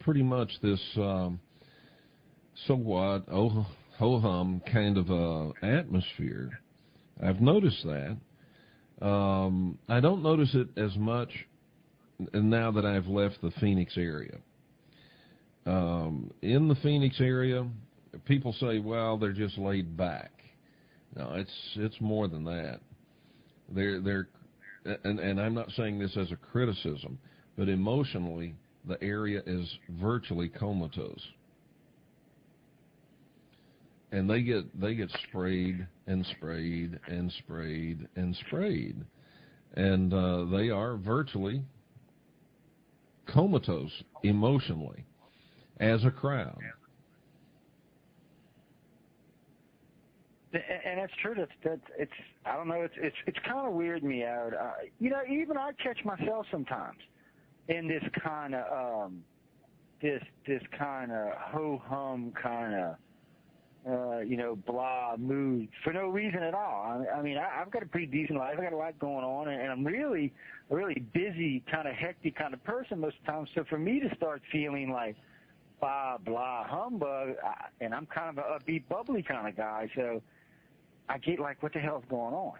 pretty much this somewhat ho-hum kind of atmosphere. I've noticed that. I don't notice it as much now that I've left the Phoenix area. In the Phoenix area, people say, well, they're just laid back. No, it's more than that. And I'm not saying this as a criticism, but emotionally, the area is virtually comatose. And they get sprayed and sprayed and sprayed and sprayed. And they are virtually comatose emotionally as a crowd. And that's true. That's it's. I don't know. It's kind of weird me out. Even I catch myself sometimes in this kind of this kind of ho hum kind of blah mood for no reason at all. I mean, I've got a pretty decent life. I got a lot going on, and I'm really a really busy, kind of hectic kind of person most of the time. So for me to start feeling like blah blah humbug, and I'm kind of a upbeat, bubbly kind of guy, so I get like, what the hell's going on?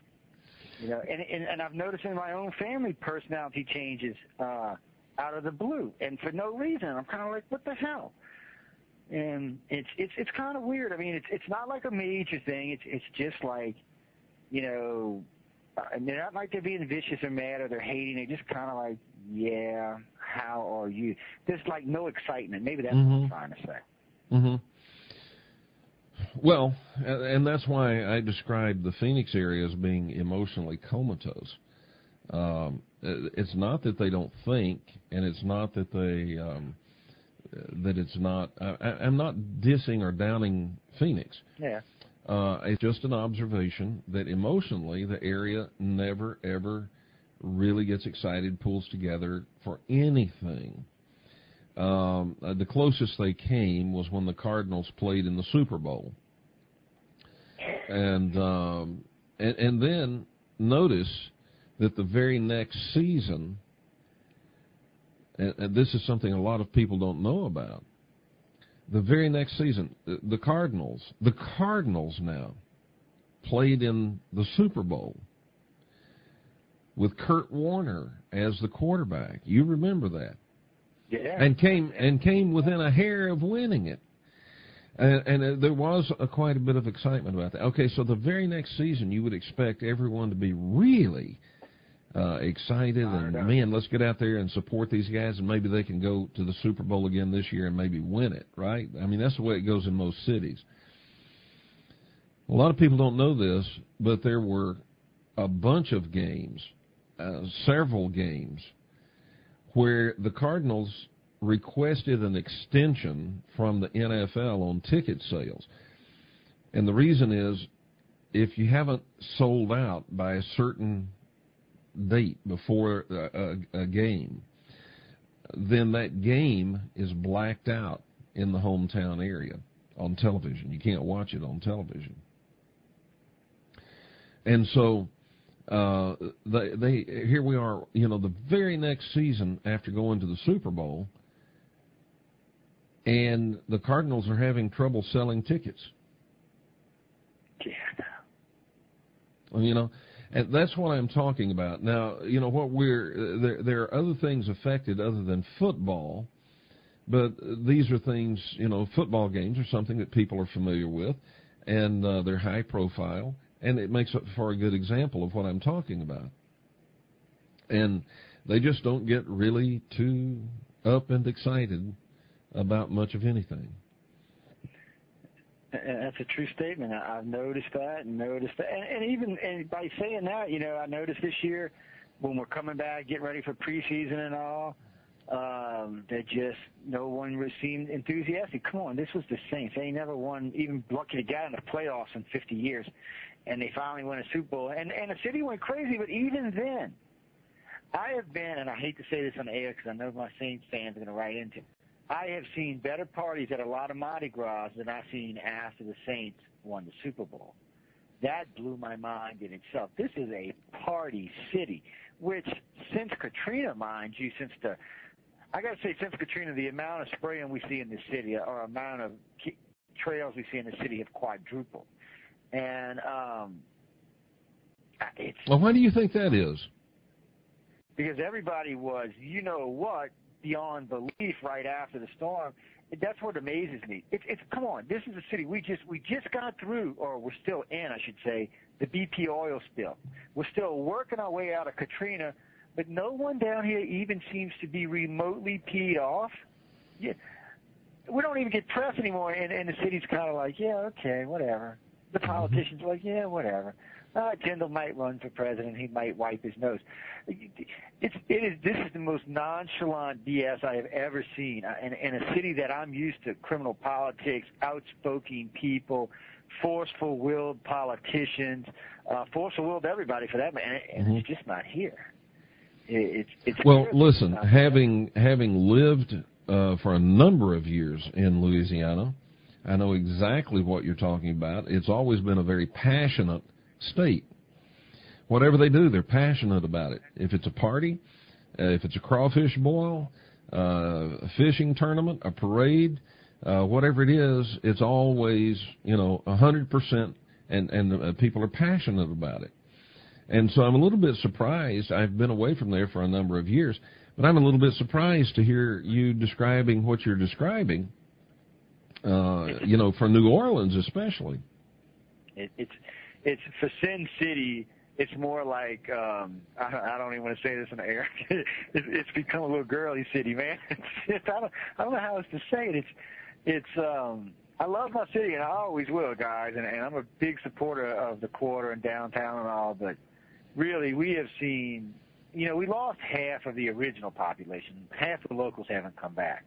And I've noticed in my own family personality changes out of the blue, and for no reason. I'm kind of like, what the hell? And it's kind of weird. I mean, it's not like a major thing. It's just like, they're not like they're being vicious or mad or they're hating. They're just kind of like, yeah, how are you? There's like no excitement. Maybe that's what I'm trying to say. Mm-hmm. Well, and that's why I described the Phoenix area as being emotionally comatose. It's not that they don't think, and it's not that they that it's not. I'm not dissing or downing Phoenix. Yeah. It's just an observation that emotionally the area never ever really gets excited, pulls together for anything. The closest they came was when the Cardinals played in the Super Bowl. And then notice that the very next season, and this is something a lot of people don't know about, the very next season, the Cardinals now played in the Super Bowl with Kurt Warner as the quarterback. You remember that. Yeah. And came within a hair of winning it. And there was quite a bit of excitement about that. Okay, so the very next season you would expect everyone to be really excited and, man, let's get out there and support these guys, and maybe they can go to the Super Bowl again this year and maybe win it, right? I mean, that's the way it goes in most cities. A lot of people don't know this, but there were a bunch of games, several games, where the Cardinals requested an extension from the NFL on ticket sales. And the reason is, if you haven't sold out by a certain date before a game, then that game is blacked out in the hometown area on television. You can't watch it on television. And so here we are, the very next season after going to the Super Bowl, and the Cardinals are having trouble selling tickets. Yeah. And that's what I'm talking about. Now, what there are other things affected other than football, but these are things, football games are something that people are familiar with, and they're high profile, and it makes for a good example of what I'm talking about. And they just don't get really too up and excited about much of anything. That's a true statement. I've noticed that and even by saying that, I noticed this year when we're coming back, getting ready for preseason and all, that just no one seemed enthusiastic. Come on, this was the Saints. They never won, even lucky to get in the playoffs in 50 years, and they finally won a Super Bowl. And the city went crazy, but even then, I have been, and I hate to say this on the air because I know my Saints fans are going to write into it, I have seen better parties at a lot of Mardi Gras than I've seen after the Saints won the Super Bowl. That blew my mind in itself. This is a party city, which since Katrina, mind you, since the I got to say, since Katrina, the amount of spraying we see in the city, or amount of trails we see in the city, have quadrupled. And it's well, why do you think that is? Because everybody was, you know what, beyond belief right after the storm. That's what amazes me. It's come on, this is a city we just got through, or we're still in, I should say, the BP oil spill. We're still working our way out of Katrina, but no one down here even seems to be remotely peed off. Yeah, we don't even get press anymore, and the city's kind of like, yeah, okay, whatever. The politicians are like, yeah, whatever. Jindal might run for president. He might wipe his nose. This is the most nonchalant BS I have ever seen. In a city that I'm used to criminal politics, outspoken people, forceful-willed politicians, forceful-willed everybody for that matter, and it's just not here. It's well, listen, having lived for a number of years in Louisiana, I know exactly what you're talking about. It's always been a very passionate state. Whatever they do, they're passionate about it. If it's a party, if it's a crawfish boil, a fishing tournament, a parade, whatever it is, it's always, 100%, and people are passionate about it. And so I'm a little bit surprised. I've been away from there for a number of years, but I'm a little bit surprised to hear you describing what you're describing, for New Orleans especially. It's for Sin City. It's more like I don't even want to say this in the air. It's become a little girly city, man. I don't know how else to say it. I love my city, and I always will, guys. And I'm a big supporter of the quarter and downtown and all. But really, we have seen, we lost half of the original population. Half of the locals haven't come back.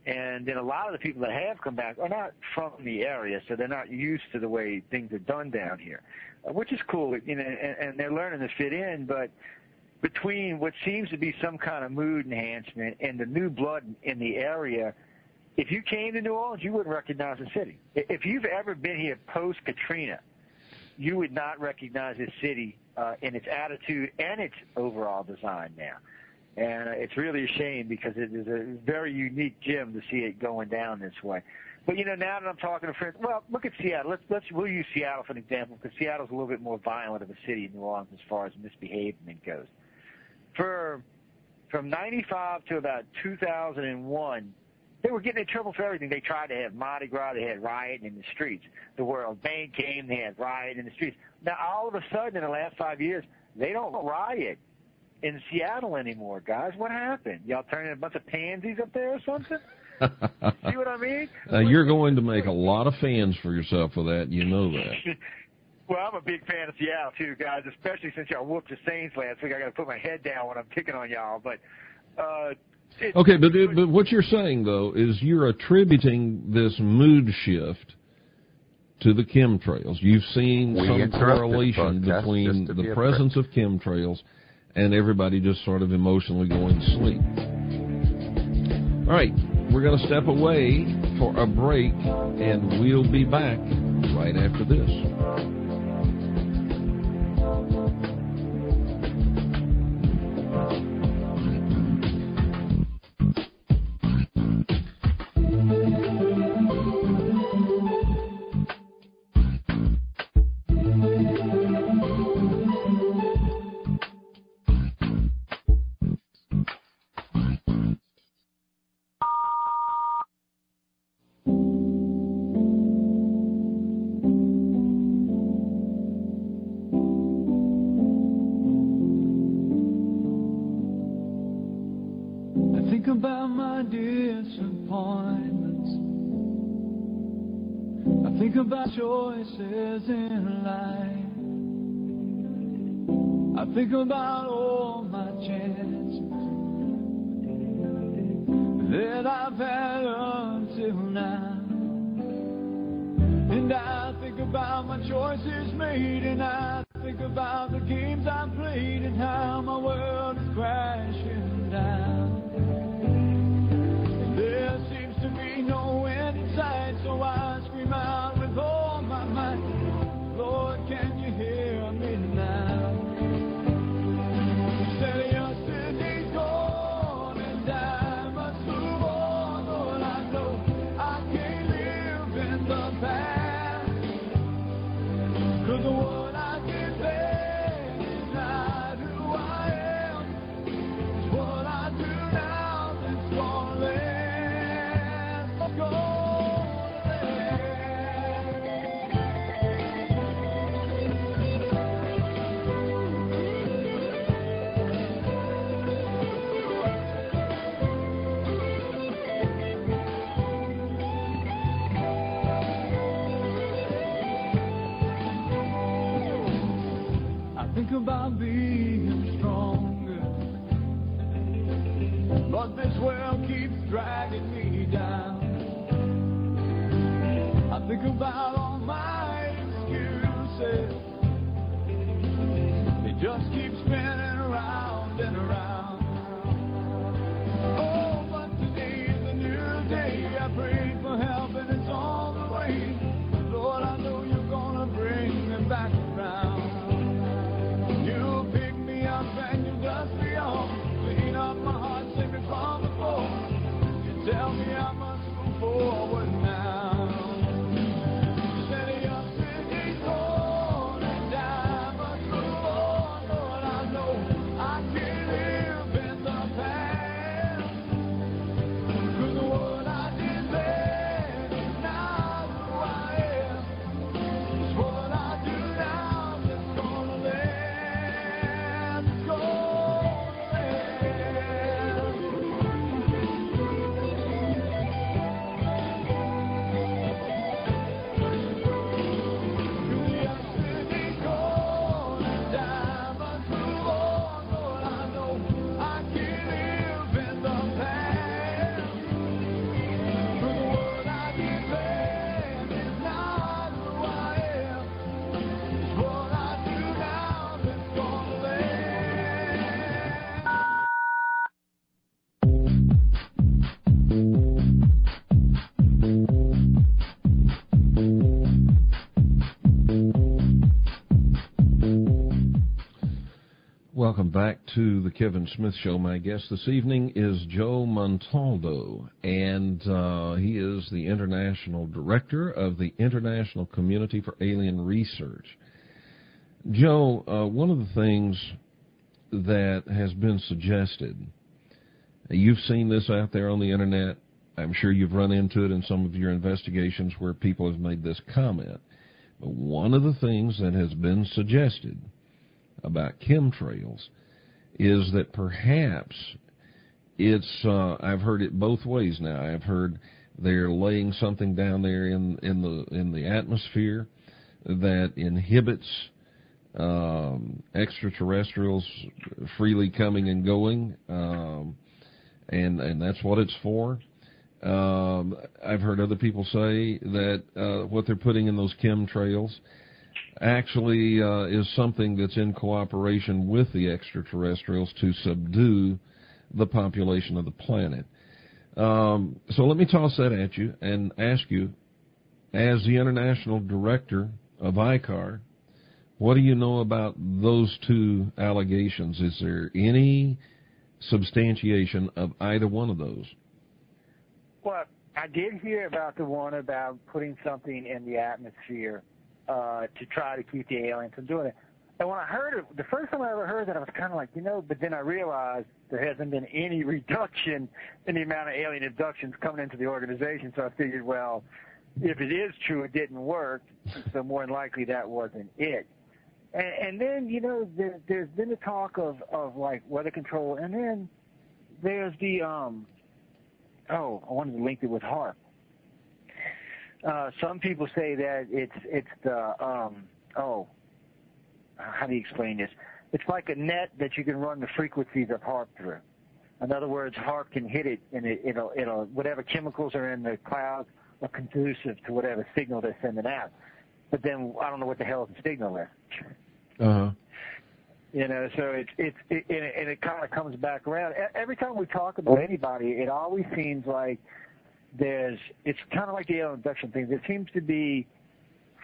And then a lot of the people that have come back are not from the area, so they're not used to the way things are done down here, which is cool, and they're learning to fit in. But between what seems to be some kind of mood enhancement and the new blood in the area, if you came to New Orleans, you wouldn't recognize the city. If you've ever been here post-Katrina, you would not recognize this city in its attitude and its overall design now. And it's really a shame because it is a very unique gym to see it going down this way. But, now that I'm talking to friends, well, look at Seattle. We'll use Seattle for an example because Seattle's a little bit more violent of a city in New Orleans as far as misbehavement goes. From 95 to about 2001, they were getting in trouble for everything. They tried to have Mardi Gras. They had rioting in the streets. The World Bank came. They had riot in the streets. Now, all of a sudden, in the last 5 years, they don't riot in Seattle anymore, guys. What happened? Y'all turning a bunch of pansies up there or something? See what I mean? You're going to make a lot of fans for yourself for that. You know that. Well, I'm a big fan of Seattle, too, guys, especially since y'all whooped the Saints last week. I got to put my head down when I'm picking on y'all. But okay, but what you're saying, though, is you're attributing this mood shift to the chemtrails. You've seen some correlation between the presence of chemtrails and everybody just sort of emotionally going to sleep. All right, we're going to step away for a break, and we'll be back right after this. About my disappointments, I think about choices in life, I think about all my chances that I've had until now, and I think about my choices made, and I think about the games I played and how my world is crashing down. There seems to be no end in sight, so I scream out with all my might, Lord, can you hear me now? You said yesterday's gone and I but this world keeps dragging me down. I think about all my excuses. They just keep spinning around and around. Oh, but today's a new day. I pray for help and it's on the way. Lord, I know you're gonna bring me back around. You'll pick me up and you'll dust me off. Clean up my heart, save me from the floor. You tell me I must move forward now. Welcome back to the Kevin Smith Show. My guest this evening is Joe Montaldo, and he is the International Director of the International Community for Alien Research. Joe, one of the things that has been suggested, you've seen this out there on the Internet, I'm sure you've run into it in some of your investigations where people have made this comment, but one of the things that has been suggested about chemtrails is that perhaps it's, I've heard it both ways now. I've heard they're laying something down there in the atmosphere that inhibits extraterrestrials freely coming and going, and that's what it's for. I've heard other people say that what they're putting in those chemtrails actually is something that's in cooperation with the extraterrestrials to subdue the population of the planet. So let me toss that at you and ask you, as the International Director of ICAR, what do you know about those two allegations? Is there any substantiation of either one of those? Well, I did hear about the one about putting something in the atmosphere to try to keep the aliens from doing it. And when I heard it, the first time I ever heard that, I was kind of like, but then I realized there hasn't been any reduction in the amount of alien abductions coming into the organization, so I figured, well, if it is true, it didn't work, so more than likely that wasn't it. And then, there's been the talk of like weather control, and then there's the, I wanted to link it with HAARP. Some people say that it's the, how do you explain this? It's like a net that you can run the frequencies of HAARP through. In other words, HAARP can hit it, and it'll whatever chemicals are in the clouds are conducive to whatever signal they're sending out. But then I don't know what the hell the signal is. Uh-huh. So it kind of comes back around. Every time we talk about anybody, it always seems like it's kind of like the alien abduction thing. There seems to be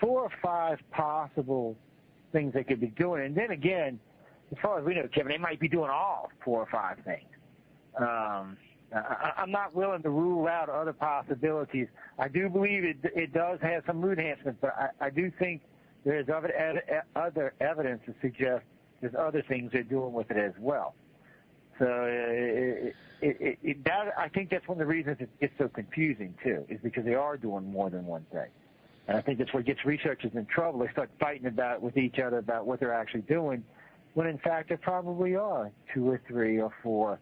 4 or 5 possible things they could be doing. And then again, as far as we know, Kevin, they might be doing all 4 or 5 things. I'm not willing to rule out other possibilities. I do believe it does have some mood enhancements, but I do think there's other evidence to suggest there's other things they're doing with it as well. So I think that's one of the reasons it gets so confusing, too, is because they are doing more than one thing. And I think that's what gets researchers in trouble. They start fighting with each other about what they're actually doing, when in fact there probably are 2 or 3 or 4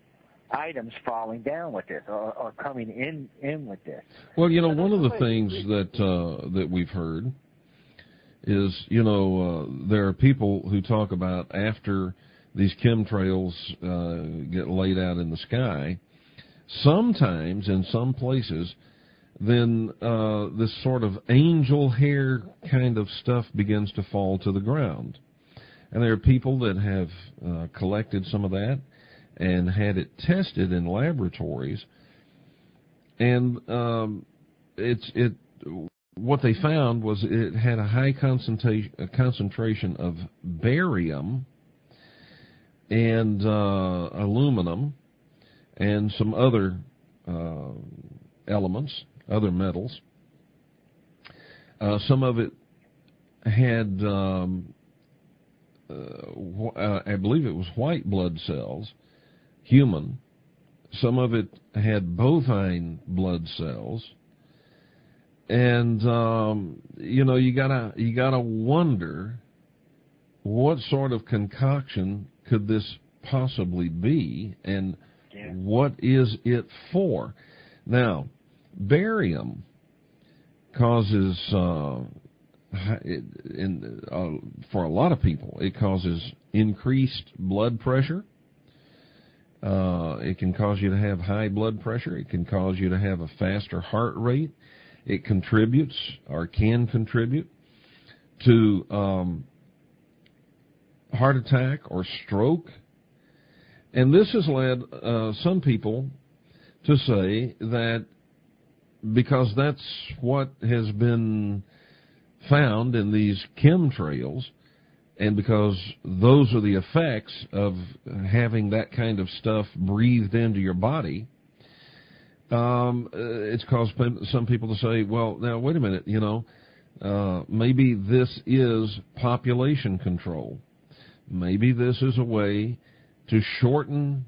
items falling down with this or coming in with this. Well, one of the things that we've heard is, there are people who talk about after these chemtrails get laid out in the sky, sometimes in some places, then this sort of angel hair kind of stuff begins to fall to the ground. And there are people that have collected some of that and had it tested in laboratories. And what they found was it had a high concentration of barium and aluminum and some other elements, other metals. Some of it had, I believe it was white blood cells, human. Some of it had bovine blood cells. And you gotta wonder what sort of concoction could this possibly be, and what is it for? Now, barium causes, for a lot of people, it causes increased blood pressure. It can cause you to have high blood pressure. It can cause you to have a faster heart rate. It contributes, or can contribute, to heart attack or stroke. And this has led some people to say that because that's what has been found in these chemtrails, and because those are the effects of having that kind of stuff breathed into your body, it's caused some people to say, well, now, wait a minute, maybe this is population control. Maybe this is a way to shorten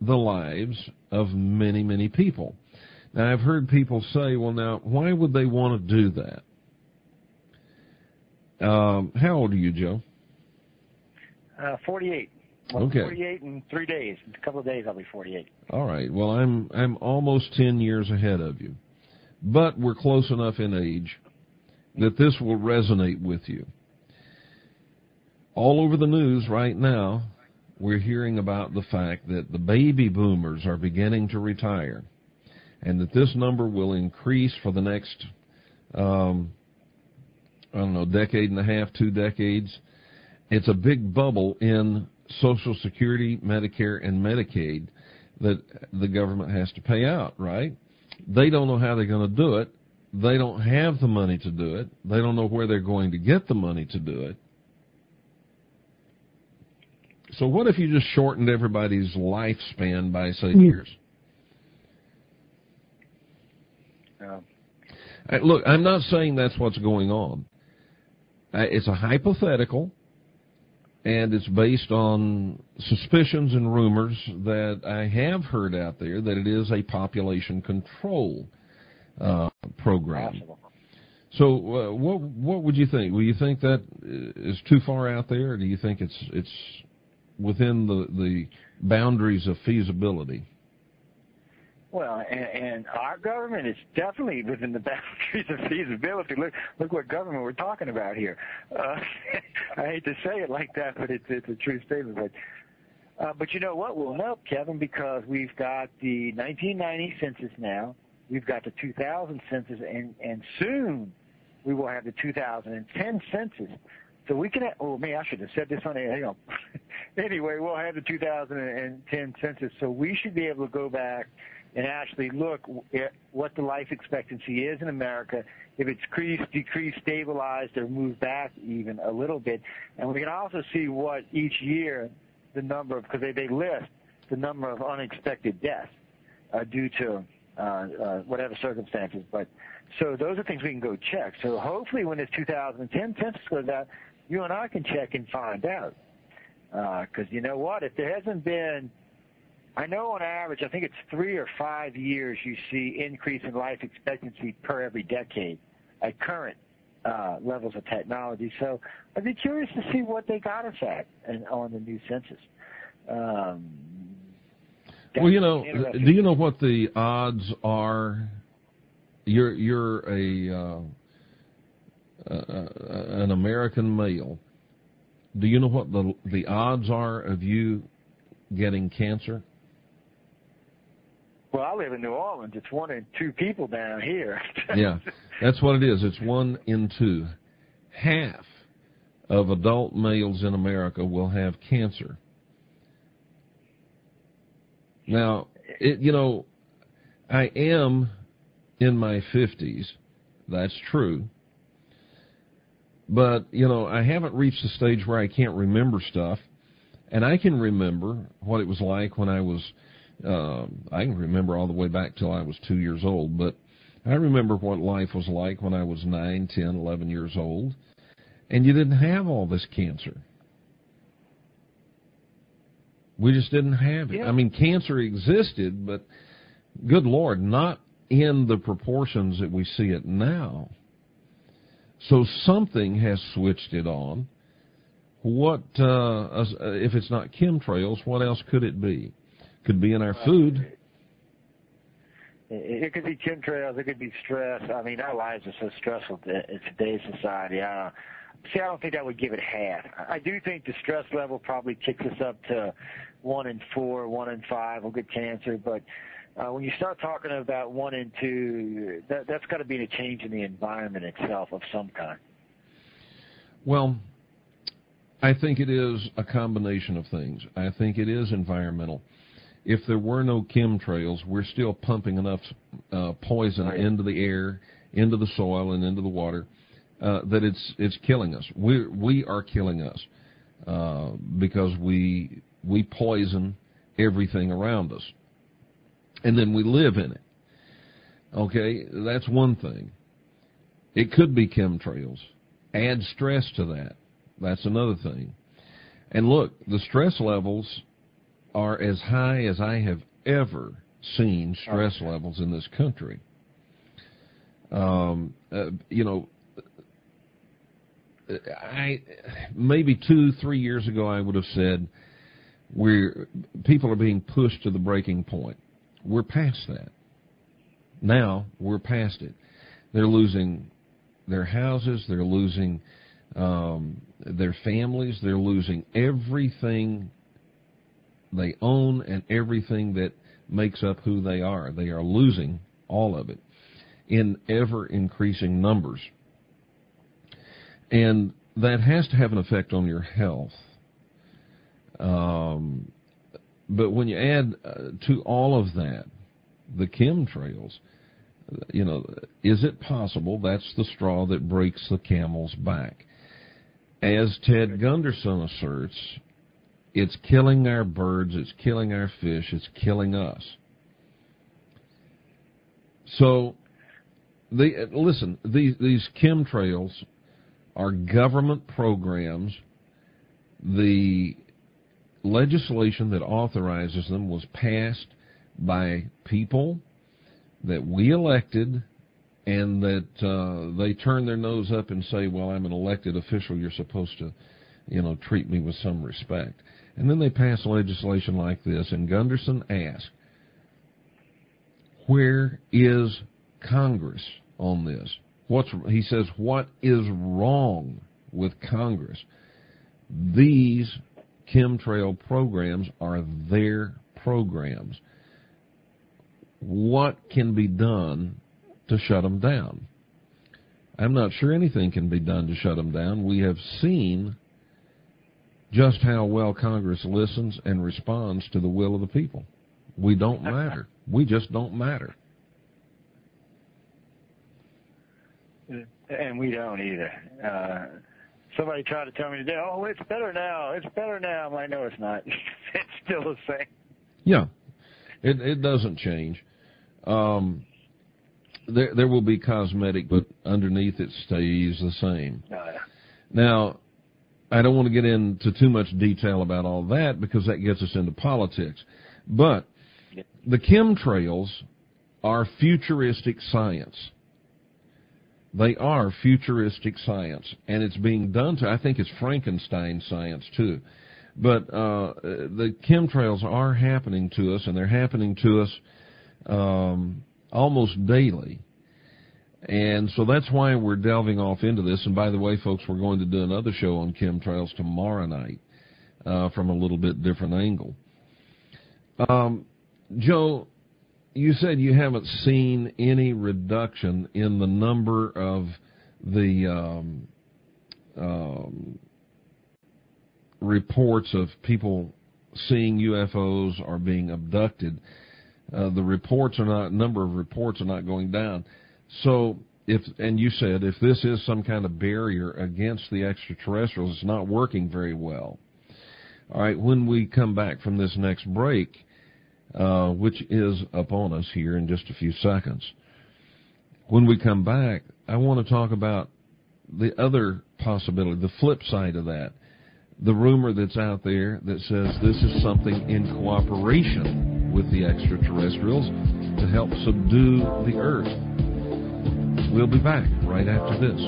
the lives of many, many people. Now, I've heard people say, well, now, why would they want to do that? How old are you, Joe? 48. Okay. 48 in 3 days. In a couple of days, I'll be 48. All right. Well, I'm almost 10 years ahead of you, but we're close enough in age that this will resonate with you. All over the news right now, we're hearing about the fact that the baby boomers are beginning to retire, and that this number will increase for the next, decade and a half, 2 decades. It's a big bubble in Social Security, Medicare, and Medicaid that the government has to pay out, right? They don't know how they're going to do it. They don't have the money to do it. They don't know where they're going to get the money to do it. So what if you just shortened everybody's lifespan by, say, years? Look, I'm not saying that's what's going on. It's a hypothetical, and it's based on suspicions and rumors that I have heard out there that it is a population control program. Possible. So what would you think? Will you think that is too far out there, or do you think it's within the boundaries of feasibility? Well, and our government is definitely within the boundaries of feasibility. Look what government we're talking about here. I hate to say it like that, but it's a true statement. But you know what? We'll know, Kevin, because we've got the 1990 census now. We've got the 2000 census, and soon we will have the 2010 census. So we can I should have said this on air. Hang on. Anyway, we'll have the 2010 census, so we should be able to go back and actually look at what the life expectancy is in America, if it's decreased, stabilized, or moved back even a little bit. And we can also see what each year the number of, because they list the number of unexpected deaths due to whatever circumstances. But so those are things we can go check. So hopefully when this 2010 census goes out, you and I can check and find out. Because you know what? If there hasn't been, I know on average, I think it's 3 or 5 years you see increase in life expectancy per every decade at current levels of technology. So I'd be curious to see what they got us at on the new census. Well, do you know what the odds are? You're an American male. Do you know what the odds are of you getting cancer? Well, I live in New Orleans. It's 1 in 2 people down here. Yeah, that's what it is. It's 1 in 2. Half of adult males in America will have cancer. Now, I am in my 50s. That's true. But, I haven't reached the stage where I can't remember stuff. And I can remember what it was like when I was, I can remember all the way back till I was 2 years old. But I remember what life was like when I was 9, 10, 11 years old. And you didn't have all this cancer. We just didn't have it. Yeah. I mean, cancer existed, but good Lord, not in the proportions that we see it now. So something has switched it on. What, if it's not chemtrails, what else could it be? Could be in our food. It could be chemtrails. It could be stress. I mean, our lives are so stressful in today's society. I don't think that would give it half. I do think the stress level probably kicks us up to 1 in 4, 1 in 5 will get cancer. But when you start talking about 1 in 2, that's got to be a change in the environment itself of some kind. Well, I think it is a combination of things. I think it is environmental. If there were no chemtrails, we're still pumping enough poison into the air, into the soil, and into the water that it's killing us. We are killing us because we poison everything around us, and then we live in it. Okay, that's one thing. It could be chemtrails. Add stress to that. That's another thing. And look, the stress levels are as high as I have ever seen stress levels in this country. Maybe 2-3 years ago I would have said people are being pushed to the breaking point. We're past that. Now we're past it. They're losing their houses. They're losing their families. They're losing everything they own and everything that makes up who they are. They are losing all of it in ever-increasing numbers. And that has to have an effect on your health. But when you add to all of that, the chemtrails, is it possible that's the straw that breaks the camel's back? As Ted Gunderson asserts, it's killing our birds, it's killing our fish, it's killing us. So, listen, these chemtrails are government programs. The legislation that authorizes them was passed by people that we elected, and that they turn their nose up and say, well, I'm an elected official, you're supposed to, treat me with some respect. And then they pass legislation like this, and Gunderson asked, where is Congress on this? He says, what is wrong with Congress? These chemtrail programs are their programs. What can be done to shut them down? I'm not sure anything can be done to shut them down. We have seen just how well Congress listens and responds to the will of the people. We don't matter. We just don't matter. And we don't either. Somebody tried to tell me today, oh, it's better now. It's better now. I'm like, no, it's not. It's still the same. Yeah. It doesn't change. There will be cosmetic, but underneath it stays the same. Now, I don't want to get into too much detail about all that because that gets us into politics. But the chemtrails are futuristic science. They are futuristic science, and it's being done I think it's Frankenstein science too. But the chemtrails are happening to us, and they're happening to us almost daily. And so that's why we're delving off into this. And by the way, folks, we're going to do another show on chemtrails tomorrow night from a little bit different angle. Joe, you said you haven't seen any reduction in the number of the reports of people seeing UFOs or being abducted. The reports are not, number of reports are not going down. So and you said if this is some kind of barrier against the extraterrestrials, it's not working very well. All right, when we come back from this next break, which is upon us here in just a few seconds, when we come back, I want to talk about the other possibility, the flip side of that, the rumor that's out there that says this is something in cooperation with the extraterrestrials to help subdue the Earth. We'll be back right after this.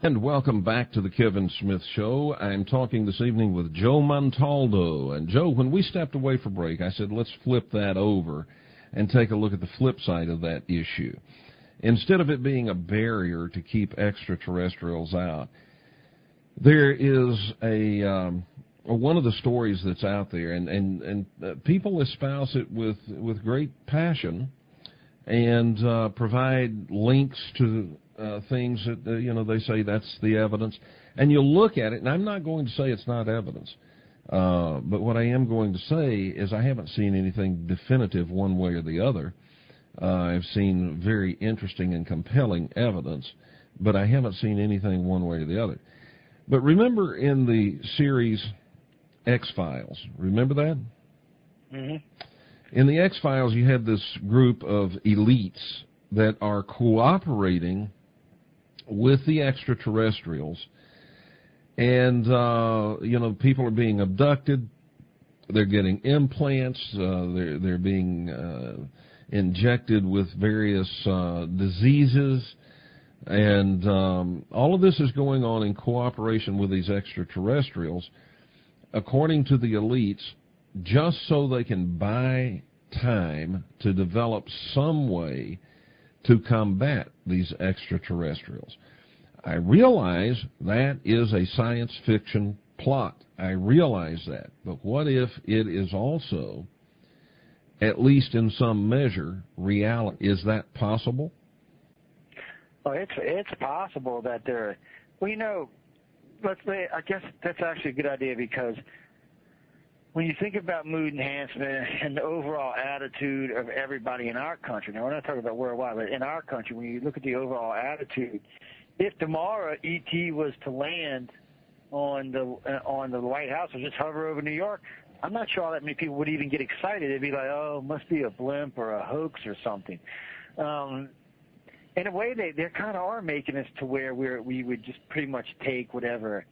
And welcome back to the Kevin Smith Show. I'm talking this evening with Joe Montaldo. And Joe, when we stepped away for break, I said let's flip that over and take a look at the flip side of that issue. Instead of it being a barrier to keep extraterrestrials out, there is one of the stories that's out there, and people espouse it with great passion and provide links to things that, they say that's the evidence. And you look at it, and I'm not going to say it's not evidence. But what I am going to say is I haven't seen anything definitive one way or the other. I've seen very interesting and compelling evidence, but I haven't seen anything one way or the other. But remember in the series X-Files, remember that? Mm-hmm. In the X-Files, you had this group of elites that are cooperating with the extraterrestrials, and, people are being abducted, they're getting implants, they're being injected with various diseases, and all of this is going on in cooperation with these extraterrestrials, according to the elites, just so they can buy time to develop some way to combat these extraterrestrials. I realize that is a science fiction plot. I realize that. But what if it is also, at least in some measure, reality? Is that possible? Well, it's possible that there. Well, let's say, I guess that's actually a good idea, because when you think about mood enhancement and the overall attitude of everybody in our country, now we're not talking about worldwide, but in our country, when you look at the overall attitude, if tomorrow E.T. was to land on the White House or just hover over New York, I'm not sure that many people would even get excited. They'd be like, oh, it must be a blimp or a hoax or something. In a way, they kind of are making us to where we would just pretty much take whatever.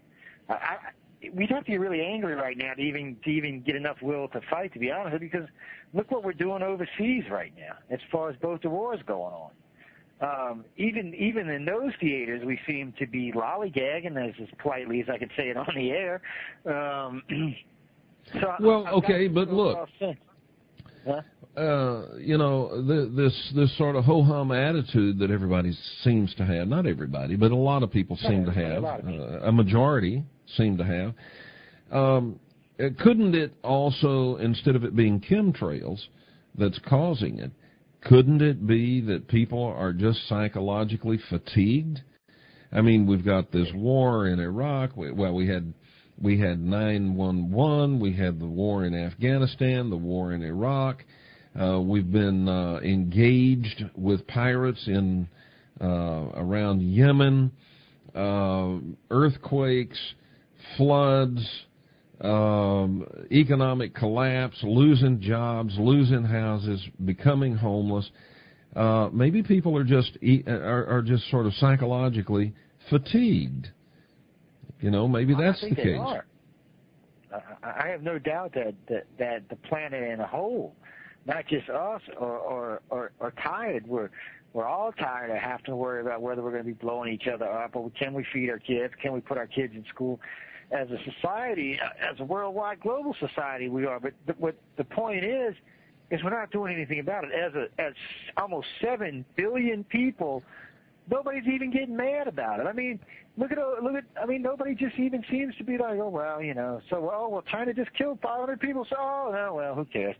We'd have to be really angry right now to even get enough will to fight, to be honest with you, because look what we're doing overseas right now as far as both the wars going on. Even in those theaters, we seem to be lollygagging, as politely as I could say it on the air. But look, this sort of ho-hum attitude that everybody seems to have, not everybody, but a lot of people seem to have, a majority seem to have, couldn't it also, instead of it being chemtrails that's causing it, couldn't it be that people are just psychologically fatigued? I mean, we've got this war in Iraq. We had 9/11. We had the war in Afghanistan, the war in Iraq. We've been engaged with pirates in around Yemen, earthquakes, floods, economic collapse, losing jobs, losing houses, becoming homeless. Maybe people are just sort of psychologically fatigued. Maybe that's the case. Are. I have no doubt that the planet in a whole, not just us, are tired. We're all tired of having to worry about whether we're going to be blowing each other up, or can we feed our kids? Can we put our kids in school? As a society, as a worldwide global society, we are. But what the point is we're not doing anything about it. As almost 7 billion people, nobody's even getting mad about it. I mean, look at. I mean, nobody just even seems to be like, oh well, China just killed 500 people. So, well, who cares?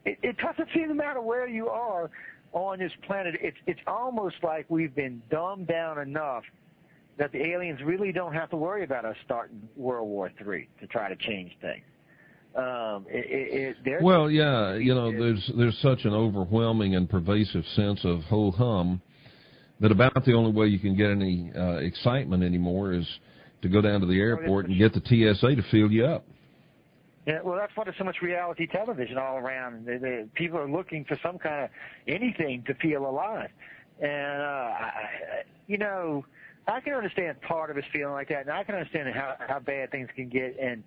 It doesn't seem to matter where you are on this planet. It's almost like we've been dumbed down enough that the aliens really don't have to worry about us starting World War III to try to change things. There's such an overwhelming and pervasive sense of ho-hum that about the only way you can get any excitement anymore is to go down to the airport and get the TSA to fill you up. Yeah, well, that's why there's so much reality television all around. People are looking for some kind of anything to feel alive. And, I can understand part of us feeling like that, and I can understand how bad things can get and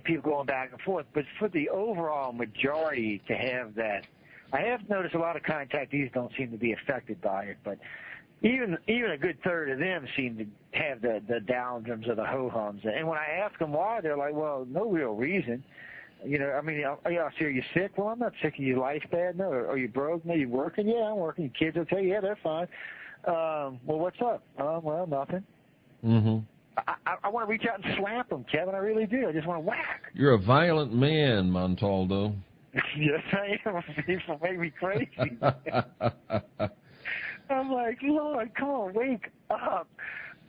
people going back and forth. But for the overall majority to have that, I have noticed a lot of contactees don't seem to be affected by it, but even a good third of them seem to have the downdrams or the ho-hums. And when I ask them why, they're like, well, no real reason. Are you sick? Well, I'm not sick. Are your life bad? No. Are you broke? No. You working? Yeah, I'm working. Your kids okay? Yeah, they're fine. Well, what's up? Well, nothing. Mm-hmm. I want to reach out and slap them, Kevin. I really do. I just want to whack. You're a violent man, Montaldo. Yes, I am. People make me crazy. I'm like, Lord, come on, wake up.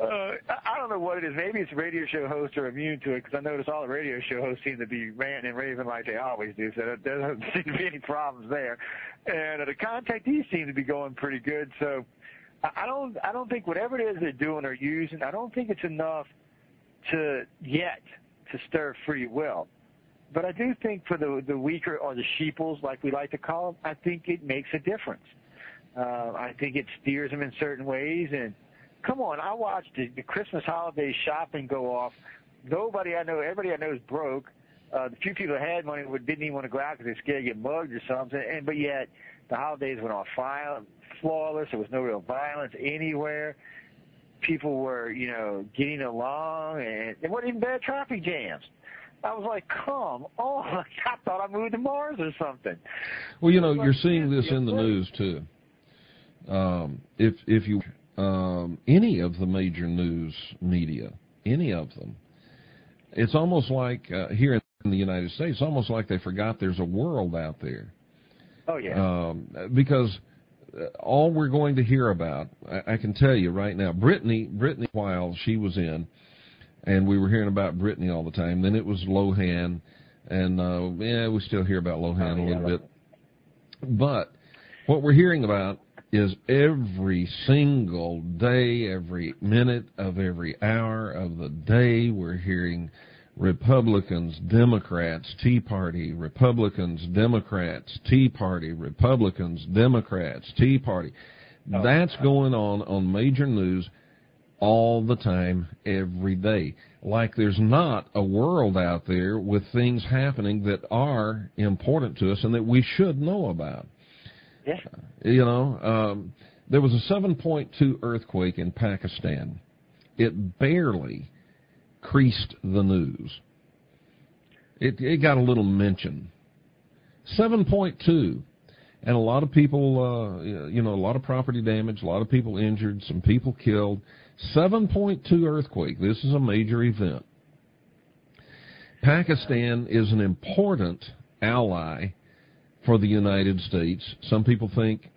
I don't know what it is. Maybe it's radio show hosts are immune to it, because I notice all the radio show hosts seem to be ranting and raving like they always do, so there doesn't seem to be any problems there. And the contactees seem to be going pretty good. So I don't think whatever it is they're doing or using, I don't think it's enough to stir free will. But I do think for the weaker, or the sheeples, like we like to call them, I think it makes a difference. I think it steers them in certain ways. And come on, I watched the Christmas holiday shopping go off. Everybody I know is broke. The few people that had money didn't even want to go out because they're scared to get mugged or something. But yet the holidays went off flawless. There was no real violence anywhere. People were, getting along, and there weren't even bad traffic jams. I was like, come on. I thought I moved to Mars or something. Well, you're seeing this in the news, too. If you any of the major news media, any of them, it's almost like here in the United States, it's almost like they forgot there's a world out there. Oh, yeah. Because all we're going to hear about, I can tell you right now, Brittany, while she was in, and we were hearing about Brittany all the time, then it was Lohan, and we still hear about Lohan a little bit. But what we're hearing about is every single day, every minute of every hour of the day, we're hearing Republicans, Democrats, Tea Party, Republicans, Democrats, Tea Party, Republicans, Democrats, Tea Party. That's going on major news all the time, every day. Like there's not a world out there with things happening that are important to us and that we should know about. Yeah. There was a 7.2 earthquake in Pakistan. It barely creased the news. It got a little mention. 7.2. And a lot of people, a lot of property damage, a lot of people injured, some people killed. 7.2 earthquake. This is a major event. Pakistan is an important ally for the United States. Some people think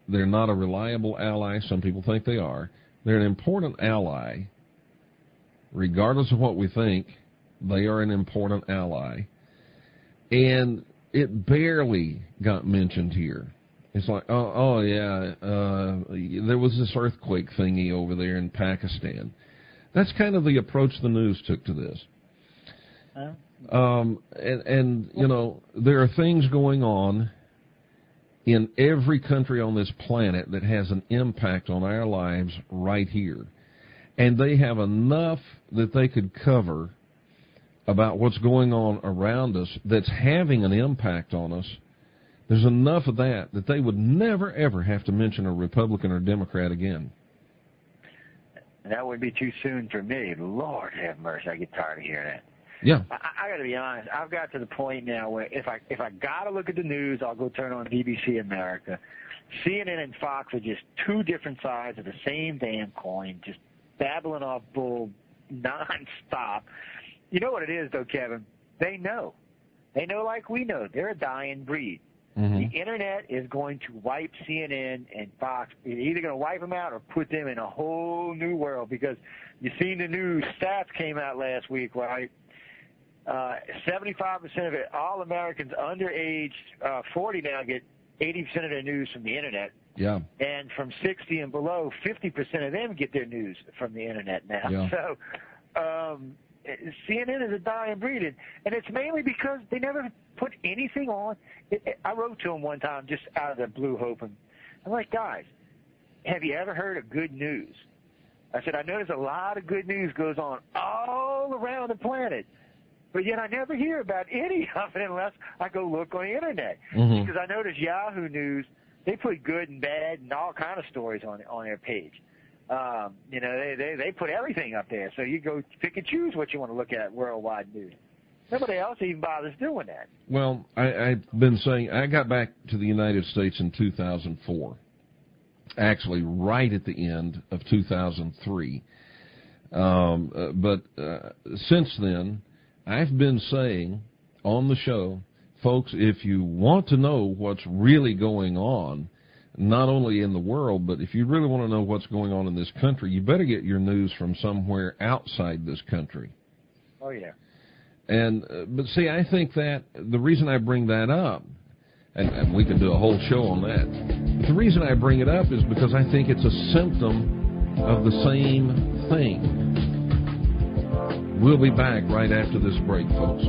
they're not a reliable ally. Some people think they are. They're an important ally. Regardless of what we think, they are an important ally. And it barely got mentioned here. It's like, there was this earthquake thingy over there in Pakistan. That's kind of the approach the news took to this. There are things going on in every country on this planet that has an impact on our lives right here. And they have enough that they could cover about what's going on around us that's having an impact on us. There's enough of that they would never, ever have to mention a Republican or Democrat again. That would be too soon for me. Lord have mercy, I get tired of hearing that. Yeah. I got to be honest. I've got to the point now where if I got to look at the news, I'll go turn on BBC America. CNN and Fox are just two different sides of the same damn coin, just babbling off bull nonstop. You know what it is, though, Kevin? They know. They know like we know. They're a dying breed. Mm-hmm. The Internet is going to wipe CNN and Fox. It's either going to wipe them out or put them in a whole new world, because you seen the new stats came out last week, right? 75% of it, all Americans under age 40 now get 80% of their news from the Internet. Yeah. And from 60 and below, 50% of them get their news from the Internet now. Yeah. So CNN is a dying breed, and it's mainly because they never put anything on. I wrote to them one time just out of the blue, hoping. I'm like, guys, have you ever heard of good news? I said, I know there's a lot of good news goes on all around the planet, but yet I never hear about any of it unless I go look on the Internet. Mm-hmm. Because I notice Yahoo News, they put good and bad and all kind of stories on their page. They put everything up there, so you go pick and choose what you want to look at worldwide news. Nobody else even bothers doing that. Well, I've been saying, I got back to the United States in 2004, actually right at the end of 2003. But since then, I've been saying on the show, folks, if you want to know what's really going on, not only in the world, but if you really want to know what's going on in this country, you better get your news from somewhere outside this country. Oh, yeah. But see, I think that the reason I bring that up, and we could do a whole show on that, but the reason I bring it up is because I think it's a symptom of the same thing. We'll be back right after this break, folks.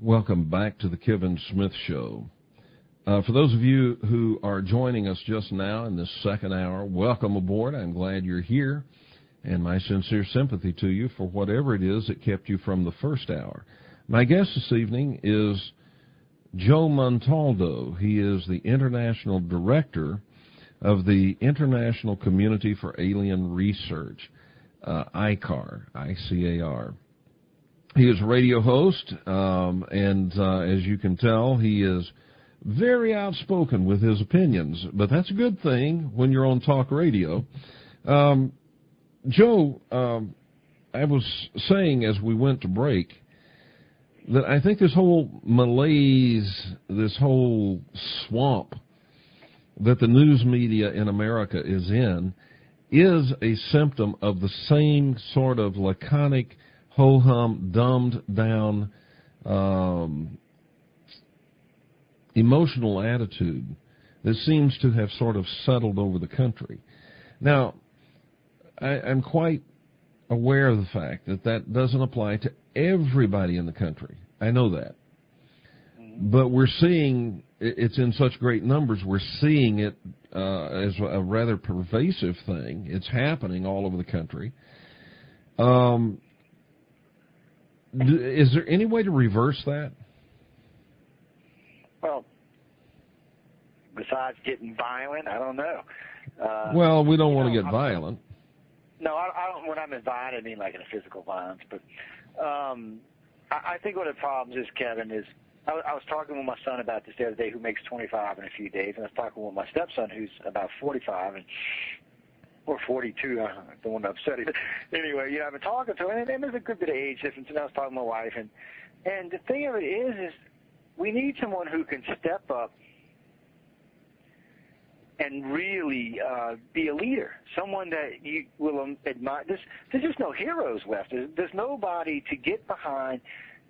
Welcome back to the Kevin Smith Show. For those of you who are joining us just now in this second hour, welcome aboard. I'm glad you're here, and my sincere sympathy to you for whatever it is that kept you from the first hour. My guest this evening is Joe Montaldo. He is the International Director of the International Community for Alien Research, ICAR, I-C-A-R. He is a radio host, and as you can tell, he is very outspoken with his opinions, but that's a good thing when you're on talk radio. Joe, I was saying as we went to break that I think this whole malaise, this whole swamp that the news media in America is in is a symptom of the same sort of laconic, ho-hum, dumbed-down emotional attitude that seems to have sort of settled over the country. Now, I'm quite aware of the fact that that doesn't apply to everybody in the country. I know that. But we're seeing, it's in such great numbers, we're seeing it as a rather pervasive thing. It's happening all over the country. Is there any way to reverse that? Well, besides getting violent, I don't know. Well, we don't want to get violent. No, I don't. When I mean violent, I mean like in a physical violence. But I think one of the problems is, Kevin, is I was talking with my son about this the other day, who makes 25 in a few days, and I was talking with my stepson, who's about 45 or 42. I don't want to upset him. But anyway, I've been talking to him, and there's a good bit of age difference. And I was talking to my wife, and the thing of it is we need someone who can step up and really be a leader, someone that you will admire. There's just no heroes left. There's nobody to get behind.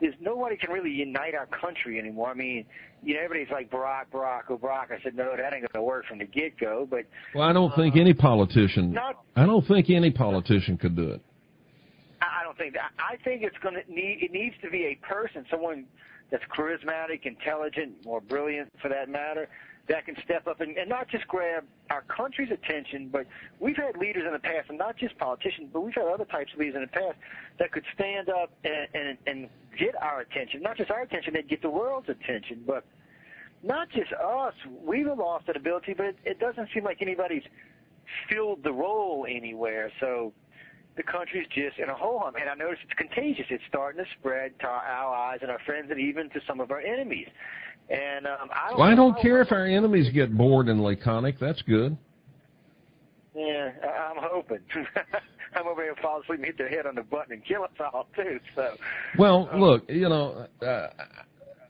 There's nobody can really unite our country anymore. I mean, everybody's like Barack. I said, no, that ain't going to work from the get-go. But well, I don't think any politician. I don't think any politician could do it. I don't think that. I think it needs to be a person, someone that's charismatic, intelligent, more brilliant for that matter, that can step up and not just grab our country's attention, but we've had leaders in the past, and not just politicians, but we've had other types of leaders in the past that could stand up and get our attention. Not just our attention, they'd get the world's attention, but not just us. We've lost that ability, but it doesn't seem like anybody's filled the role anywhere. So the country's just in a ho-hum, and I notice it's contagious. It's starting to spread to our allies and our friends and even to some of our enemies. And I don't care if our enemies get bored and laconic. That's good. Yeah, I'm hoping. I'm over here fall asleep and hit their head on the button and kill us all, too. So. Well, look,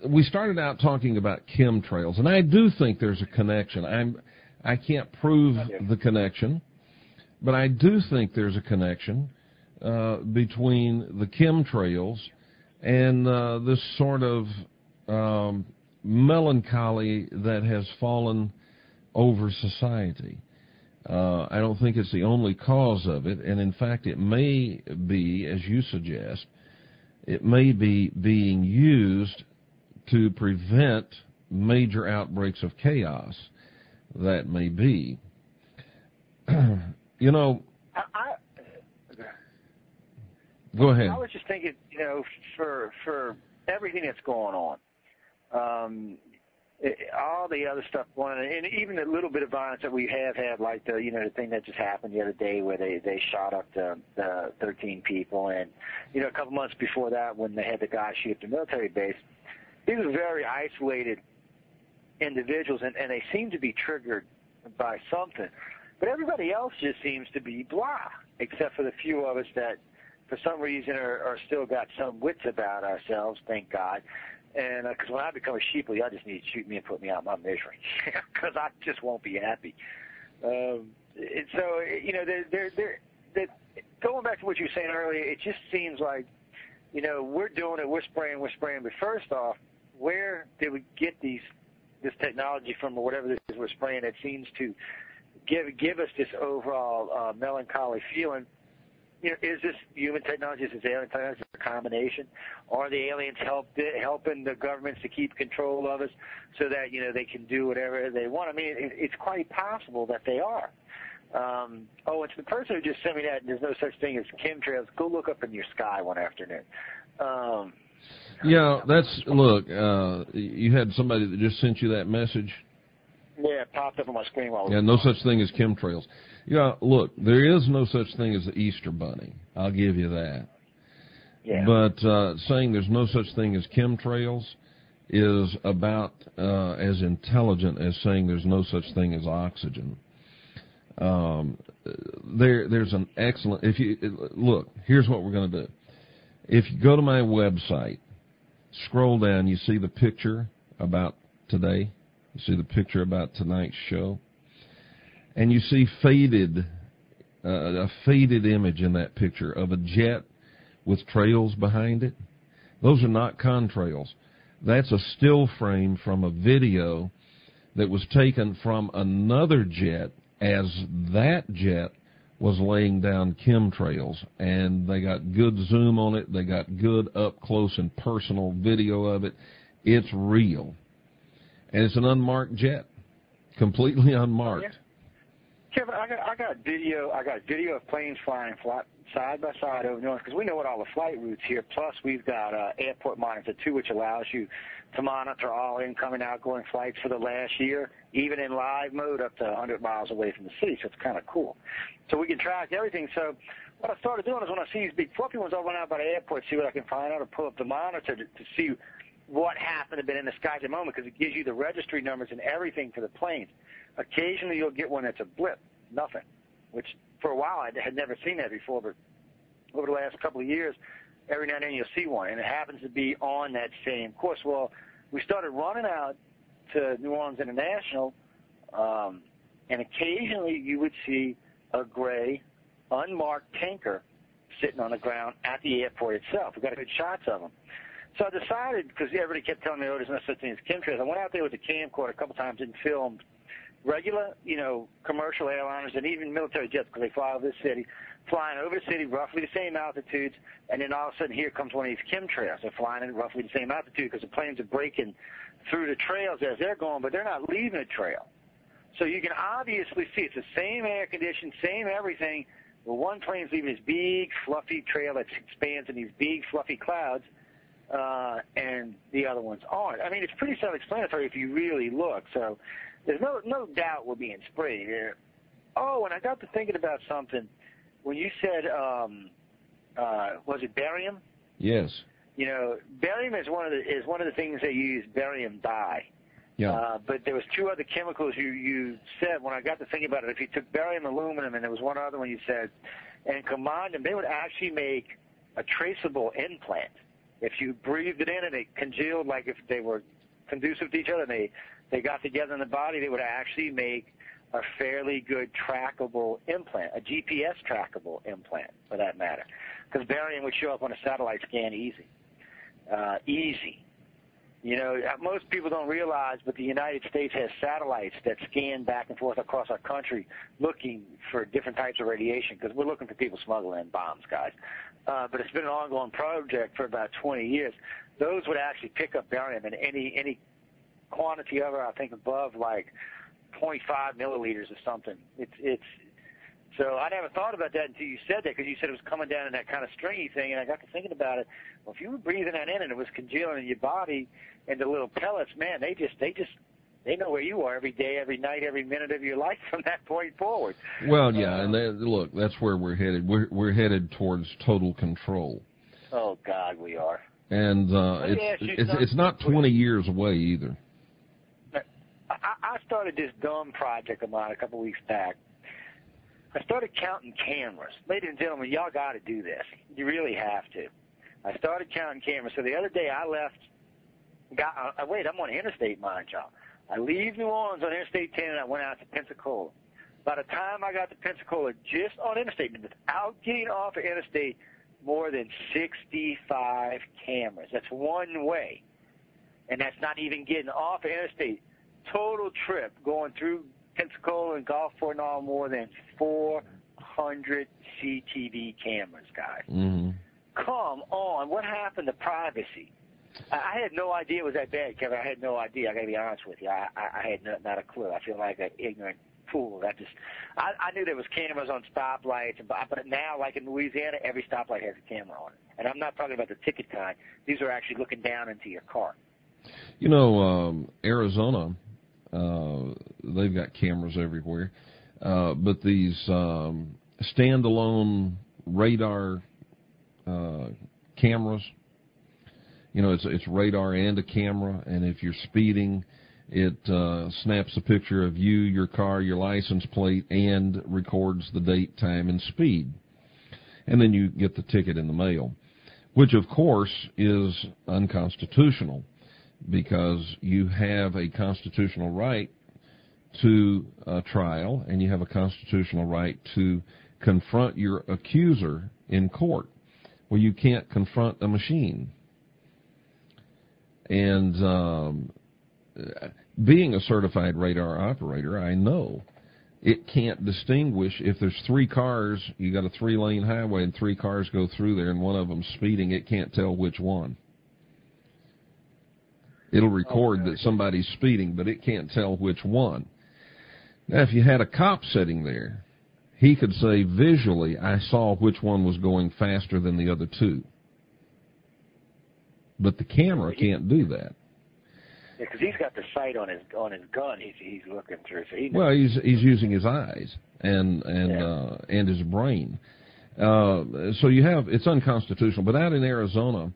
we started out talking about chemtrails, and I do think there's a connection. I can't prove the connection, but I do think there's a connection between the chemtrails and this sort of melancholy that has fallen over society. I don't think it's the only cause of it, and in fact it may be, as you suggest, it may be being used to prevent major outbreaks of chaos. That may be. Go ahead. I was just thinking, for everything that's going on, all the other stuff going on, and even the little bit of violence that we have had, like the thing that just happened the other day where they shot up the 13 people, and a couple months before that when they had the guy shoot up the military base, these were very isolated individuals, and they seem to be triggered by something. But everybody else just seems to be blah, except for the few of us that for some reason are still got some wits about ourselves, thank God. And because when I become a sheeple, y'all just need to shoot me and put me out of my misery, because I just won't be happy. And so, they're going back to what you were saying earlier, it just seems like, we're doing it, we're spraying. But first off, where did we get this technology from, or whatever this is we're spraying that seems to give us this overall melancholy feeling? Is this human technology? Is this alien technology? Is it a combination? Are the aliens helping the governments to keep control of us so that, they can do whatever they want? I mean, it's quite possible that they are. It's the person who just sent me that, and there's no such thing as chemtrails. Go look up in your sky one afternoon. Look, you had somebody that just sent you that message? Yeah, it popped up on my screen while no such thing as chemtrails. Look, there is no such thing as the Easter Bunny. I'll give you that. Yeah. But saying there's no such thing as chemtrails is about as intelligent as saying there's no such thing as oxygen. There's an excellent. Look, here's what we're going to do. If you go to my website, scroll down, you see the picture about today. You see the picture about tonight's show. And you see faded a faded image in that picture of a jet with trails behind it. Those are not contrails. That's a still frame from a video that was taken from another jet as that jet was laying down chemtrails, and they got good zoom on it. They got good up-close and personal video of it. It's real. And it's an unmarked jet, completely unmarked. Yeah. Kevin, I got video of planes flying side by side over New Orleans, because we know what all the flight routes here. Plus, we've got Airport Monitor 2, which allows you to monitor all incoming, outgoing flights for the last year, even in live mode up to 100 miles away from the city. So it's kind of cool. So we can track everything. So what I started doing is when I see these big fluffy ones, I'll run out by the airport, see what I can find out, or pull up the monitor to see what happened to be in the sky at the moment, because it gives you the registry numbers and everything for the planes. Occasionally you'll get one that's a blip, nothing, which for a while I had never seen that before, but over the last couple of years, every now and then you'll see one, and it happens to be on that same course. Well, we started running out to New Orleans International, and occasionally you would see a gray, unmarked tanker sitting on the ground at the airport itself. We got good shots of them. So I decided, because everybody kept telling me, oh, there's no such thing as chemtrails, I went out there with the camcorder a couple times and filmed regular, commercial airliners and even military jets, because they fly over the city, flying over the city roughly the same altitudes, and then all of a sudden here comes one of these chemtrails. They're flying at roughly the same altitude because the planes are breaking through the trails as they're going, but they're not leaving a trail. So you can obviously see it's the same air condition, same everything, but one plane's leaving this big, fluffy trail that expands in these big, fluffy clouds, and the other ones aren't. I mean, it's pretty self-explanatory if you really look. So there's no doubt we're being sprayed here. Oh, and I got to thinking about something. When you said, was it barium? Yes. Barium is one of the things they use, barium dye. Yeah. But there was two other chemicals you said. When I got to thinking about it, if you took barium, aluminum, and there was one other one you said, and combined them, they would actually make a traceable implant. If you breathed it in and it congealed, like if they were conducive to each other, and they got together in the body, they would actually make a fairly good trackable implant, a GPS trackable implant, for that matter, because barium would show up on a satellite scan easy. Most people don't realize, but the United States has satellites that scan back and forth across our country looking for different types of radiation, because we're looking for people smuggling bombs, guys. But it's been an ongoing project for about 20 years. Those would actually pick up barium in any quantity of it, I think above like 0.5 milliliters or something. So I never thought about that until you said that, because you said it was coming down in that kind of stringy thing, and I got to thinking about it. Well, if you were breathing that in and it was congealing in your body into little pellets, man, they know where you are every day, every night, every minute of your life from that point forward. Well, yeah, and look, that's where we're headed. We're headed towards total control. Oh God, we are. And it's not 20 years away either. I started this dumb project of mine a couple weeks back. I started counting cameras. Ladies and gentlemen, y'all got to do this. You really have to. I started counting cameras. So the other day I left. I'm on interstate, mind y'all. I leave New Orleans on Interstate 10 and I went out to Pensacola. By the time I got to Pensacola, just on interstate, without getting off of interstate, more than 65 cameras. That's one way. And that's not even getting off of interstate. Total trip going through Pensacola and Gulfport and all, more than 400 CTV cameras, guys. Mm-hmm. Come on. What happened to privacy? I had no idea it was that bad, Kevin. I had no idea. I got to be honest with you. I had not a clue. I feel like an ignorant fool. I knew there was cameras on stoplights, but now, like in Louisiana, every stoplight has a camera on it. And I'm not talking about the ticket kind. These are actually looking down into your car. Arizona, they've got cameras everywhere. But these standalone radar cameras, it's radar and a camera, and if you're speeding, it snaps a picture of you, your car, your license plate, and records the date, time, and speed. And then you get the ticket in the mail, which, of course, is unconstitutional, because you have a constitutional right to a trial, and you have a constitutional right to confront your accuser in court. Well, you can't confront a machine. And being a certified radar operator, I know it can't distinguish if there's 3 cars, you got a 3-lane highway and 3 cars go through there and one of them's speeding, it can't tell which one. It'll record that somebody's speeding, but it can't tell which one. Now, if you had a cop sitting there, he could say visually, I saw which one was going faster than the other 2. But the camera can't do that. Yeah, because he's got the sight on his gun. He's looking through. So he knows. Well, he's using his eyes and his brain. So you have, it's unconstitutional. But out in Arizona,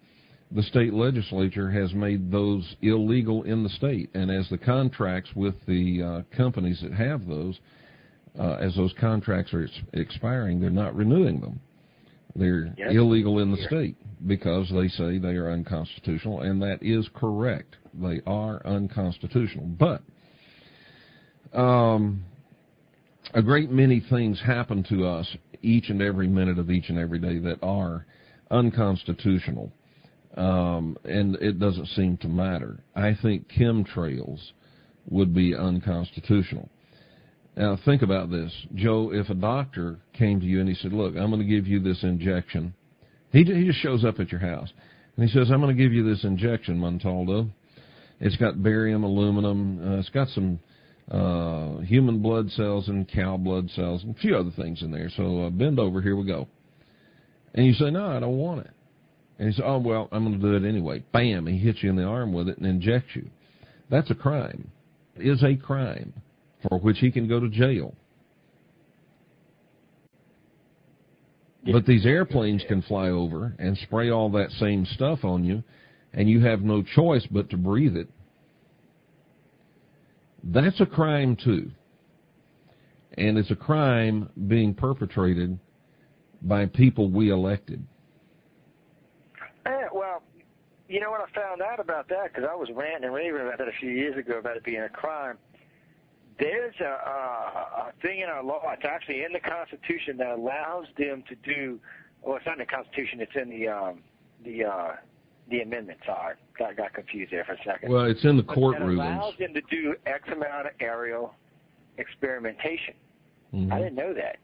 the state legislature has made those illegal in the state, and as the contracts with the companies that have those, as those contracts are expiring, they're not renewing them. They're illegal in the state because they say they are unconstitutional, and that is correct. They are unconstitutional. But a great many things happen to us each and every minute of each and every day that are unconstitutional, and it doesn't seem to matter. I think chemtrails would be unconstitutional. Now, think about this. Joe, if a doctor came to you and he said, look, I'm going to give you this injection. He just shows up at your house. And he says, I'm going to give you this injection, Montaldo. It's got barium, aluminum. It's got some human blood cells and cow blood cells and a few other things in there. So bend over. Here we go. And you say, no, I don't want it. And he says, oh, well, I'm going to do it anyway. Bam, he hits you in the arm with it and injects you. That's a crime. It is a crime for which he can go to jail. But these airplanes can fly over and spray all that same stuff on you, and you have no choice but to breathe it. That's a crime, too. And it's a crime being perpetrated by people we elected. Well, you know what I found out about that, because I was ranting and raving about that a few years ago about it being a crime. There's a thing in our law, it's actually in the Constitution, that allows them to do, well, it's not in the Constitution, it's in the amendment. Sorry, got confused there for a second. Well, it's in the court It rulings. allows them to do X amount of aerial experimentation. Mm-hmm. I didn't know that.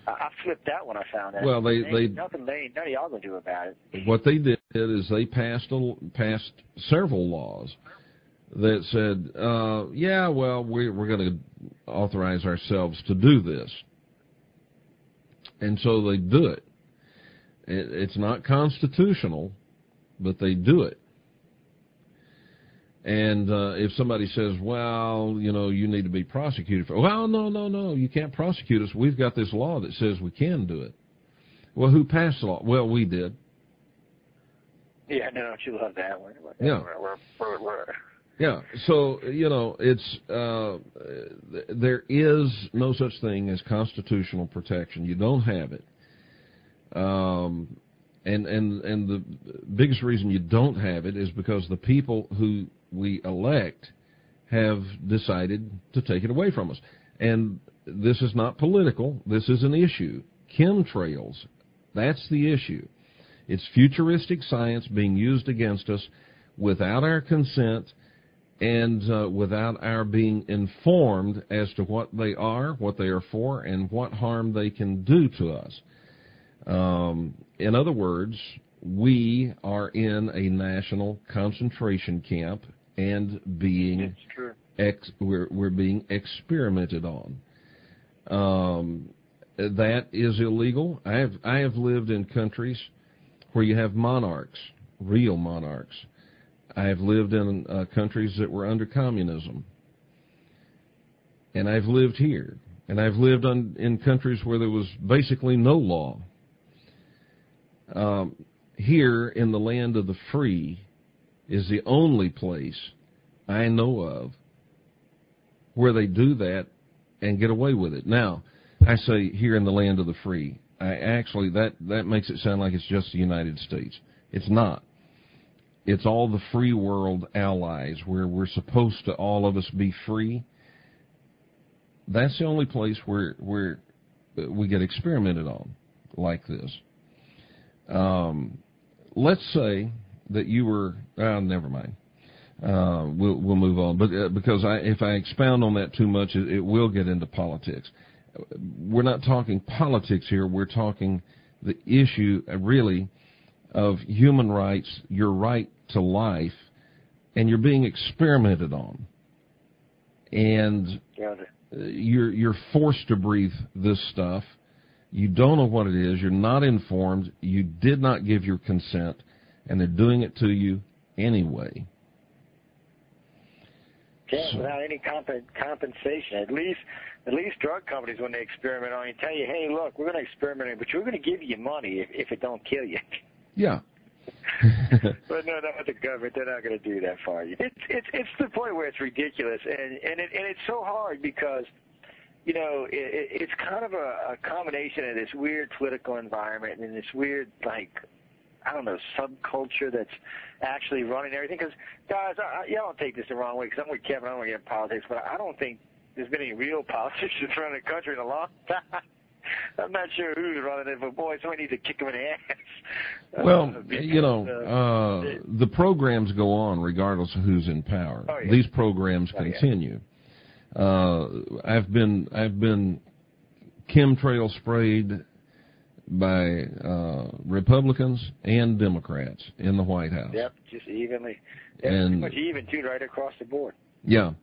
I flipped that when I found that. Well, none of y'all gonna do about it. What they did is they passed several laws that said, yeah, well, we're going to authorize ourselves to do this. And so they do it. It's not constitutional, but they do it. And if somebody says, well, you know, you need to be prosecuted for, well, no, you can't prosecute us. We've got this law that says we can do it. Well, who passed the law? Well, we did. Yeah, no, don't you love that one? Yeah. Yeah, so, you know, it's there is no such thing as constitutional protection. You don't have it. And the biggest reason you don't have it is because the people who we elect have decided to take it away from us. And this is not political. This is an issue. Chemtrails, that's the issue. It's futuristic science being used against us without our consent and without our being informed as to what they are for, and what harm they can do to us. In other words, we are in a national concentration camp and being we're being experimented on. That is illegal. I have lived in countries where you have monarchs, real monarchs. I have lived in countries that were under communism. And I've lived here. And I've lived in countries where there was basically no law. Here in the land of the free is the only place I know of where they do that and get away with it. Now, I say here in the land of the free. That makes it sound like it's just the United States. It's not. It's all the free world allies where we're supposed to all of us be free. That's the only place where we get experimented on like this. Let's say that you were, never mind. We'll move on, but because if I expound on that too much, it will get into politics. We're not talking politics here. We're talking the issue, really, of human rights, your right to life, and you're being experimented on, and you're forced to breathe this stuff. You don't know what it is. You're not informed. You did not give your consent, and they're doing it to you anyway. Yeah, without any compensation. At least drug companies, when they experiment on you, tell you, hey, look, we're going to experiment, but we're going to give you money if it don't kill you. Yeah. But no, not the government. They're not going to do that for you. It's the point where it's ridiculous, and it's so hard because, you know, it's kind of a combination of this weird political environment and this weird, like, I don't know, subculture that's actually running everything. Because, guys, y'all don't take this the wrong way, because I'm with Kevin, I don't want to get in politics, but I don't think there's been any real politicians running the country in a long time. I'm not sure who's running it, but boy, somebody needs to kick them in the ass. Well, you know, the programs go on regardless of who's in power. Oh, yeah. These programs continue. I've been chemtrail sprayed by Republicans and Democrats in the White House. Yep, just evenly. And pretty much even, too, right across the board. Yeah.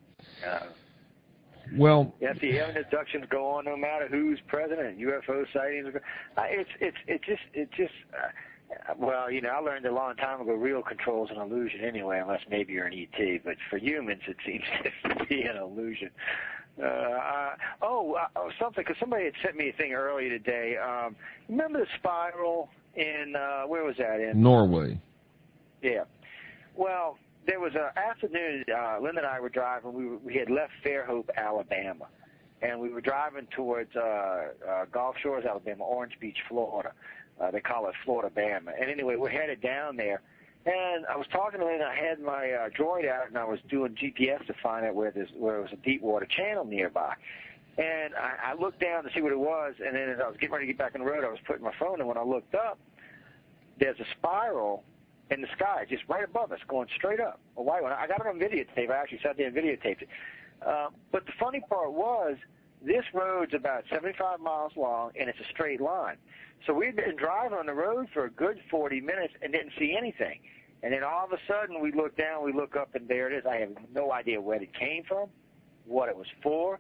Well, yes, the alien abductions go on no matter who's president. UFO sightings. It just. Well, you know, I learned a long time ago, real control's an illusion anyway, unless maybe you're an ET. But for humans, it seems to be an illusion. Something, because somebody had sent me a thing earlier today. Remember the spiral in, where was that in? Norway. Yeah. Well, there was an afternoon, Linda and I were driving. We had left Fairhope, Alabama, and we were driving towards Gulf Shores, Alabama, Orange Beach, Florida. They call it Florida Bama. And anyway, we're headed down there. And I was talking to Linda. I had my droid out, and I was doing GPS to find out where it was a deep water channel nearby. And I looked down to see what it was, and then as I was getting ready to get back on the road, I was putting my phone, and when I looked up, there's a spiral in the sky, just right above us, going straight up, a white one. I got it on videotape. I actually sat there and videotaped it. But the funny part was, this road's about 75 miles long, and it's a straight line. So we'd been driving on the road for a good 40 minutes and didn't see anything. And then all of a sudden, we look down, we look up, and there it is. I have no idea where it came from, what it was for,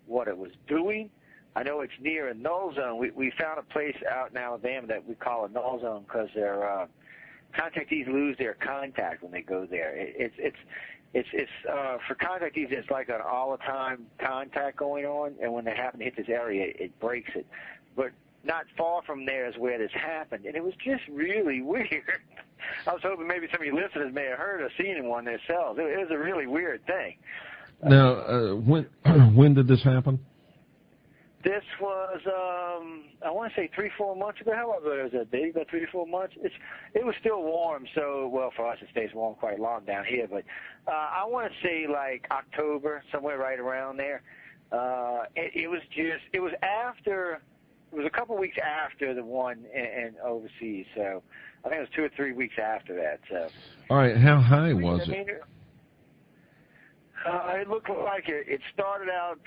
what it was doing. I know it's near a null zone. We found a place out in Alabama that we call a null zone because their contactees lose their contact when they go there. It's for contactees, it's like an all-the-time contact going on, and when they happen to hit this area, it breaks it. But not far from there is where this happened, and it was just really weird. I was hoping maybe some of you listeners may have heard or seen one themselves. It was a really weird thing. Now, when did this happen? This was, I want to say 3-4 months ago. How long ago was that, Dave? About 3 to 4 months? It was still warm, so, well, for us it stays warm quite long down here, but I want to say like October, somewhere right around there. It was a couple weeks after the one in overseas, so I think it was 2 or 3 weeks after that. So. All right, how high was it? It looked like it started out,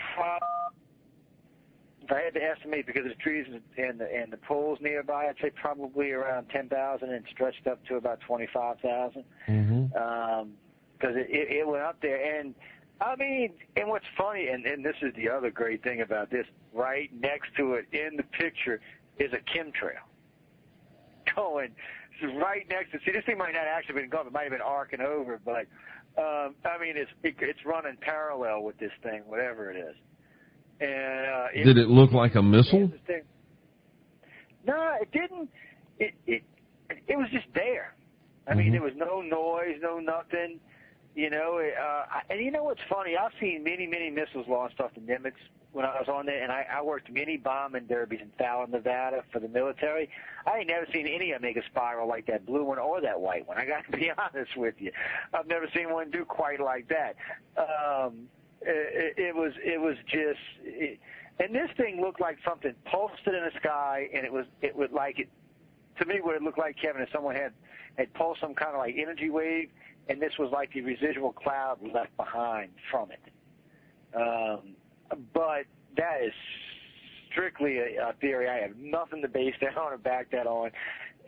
if I had to estimate, because of the trees and the poles nearby, I'd say probably around 10,000 and stretched up to about 25,000. Because it went up there. And, I mean, and what's funny, and this is the other great thing about this, right next to it in the picture is a chemtrail going right next to. See, this thing might not actually have been going. It might have been arcing over, but I mean, it's running parallel with this thing, whatever it is. And did it look like a missile? No, it didn't. It was just there. I mean, there was no noise, no nothing. You know, and you know what's funny? I've seen many missiles launched off the Nimitz when I was on there, and I worked many bombing derbies in Fallon, Nevada for the military. I ain't never seen any of them make a spiral like that blue one or that white one. I got to be honest with you. I've never seen one do quite like that. It was just, And this thing looked like something pulsed in the sky, and it would like it, to me, what it looked like, Kevin, is someone had pulsed some kind of like energy wave, and this was like the residual cloud left behind from it. But that is strictly a theory. I have nothing to base that on or back that on.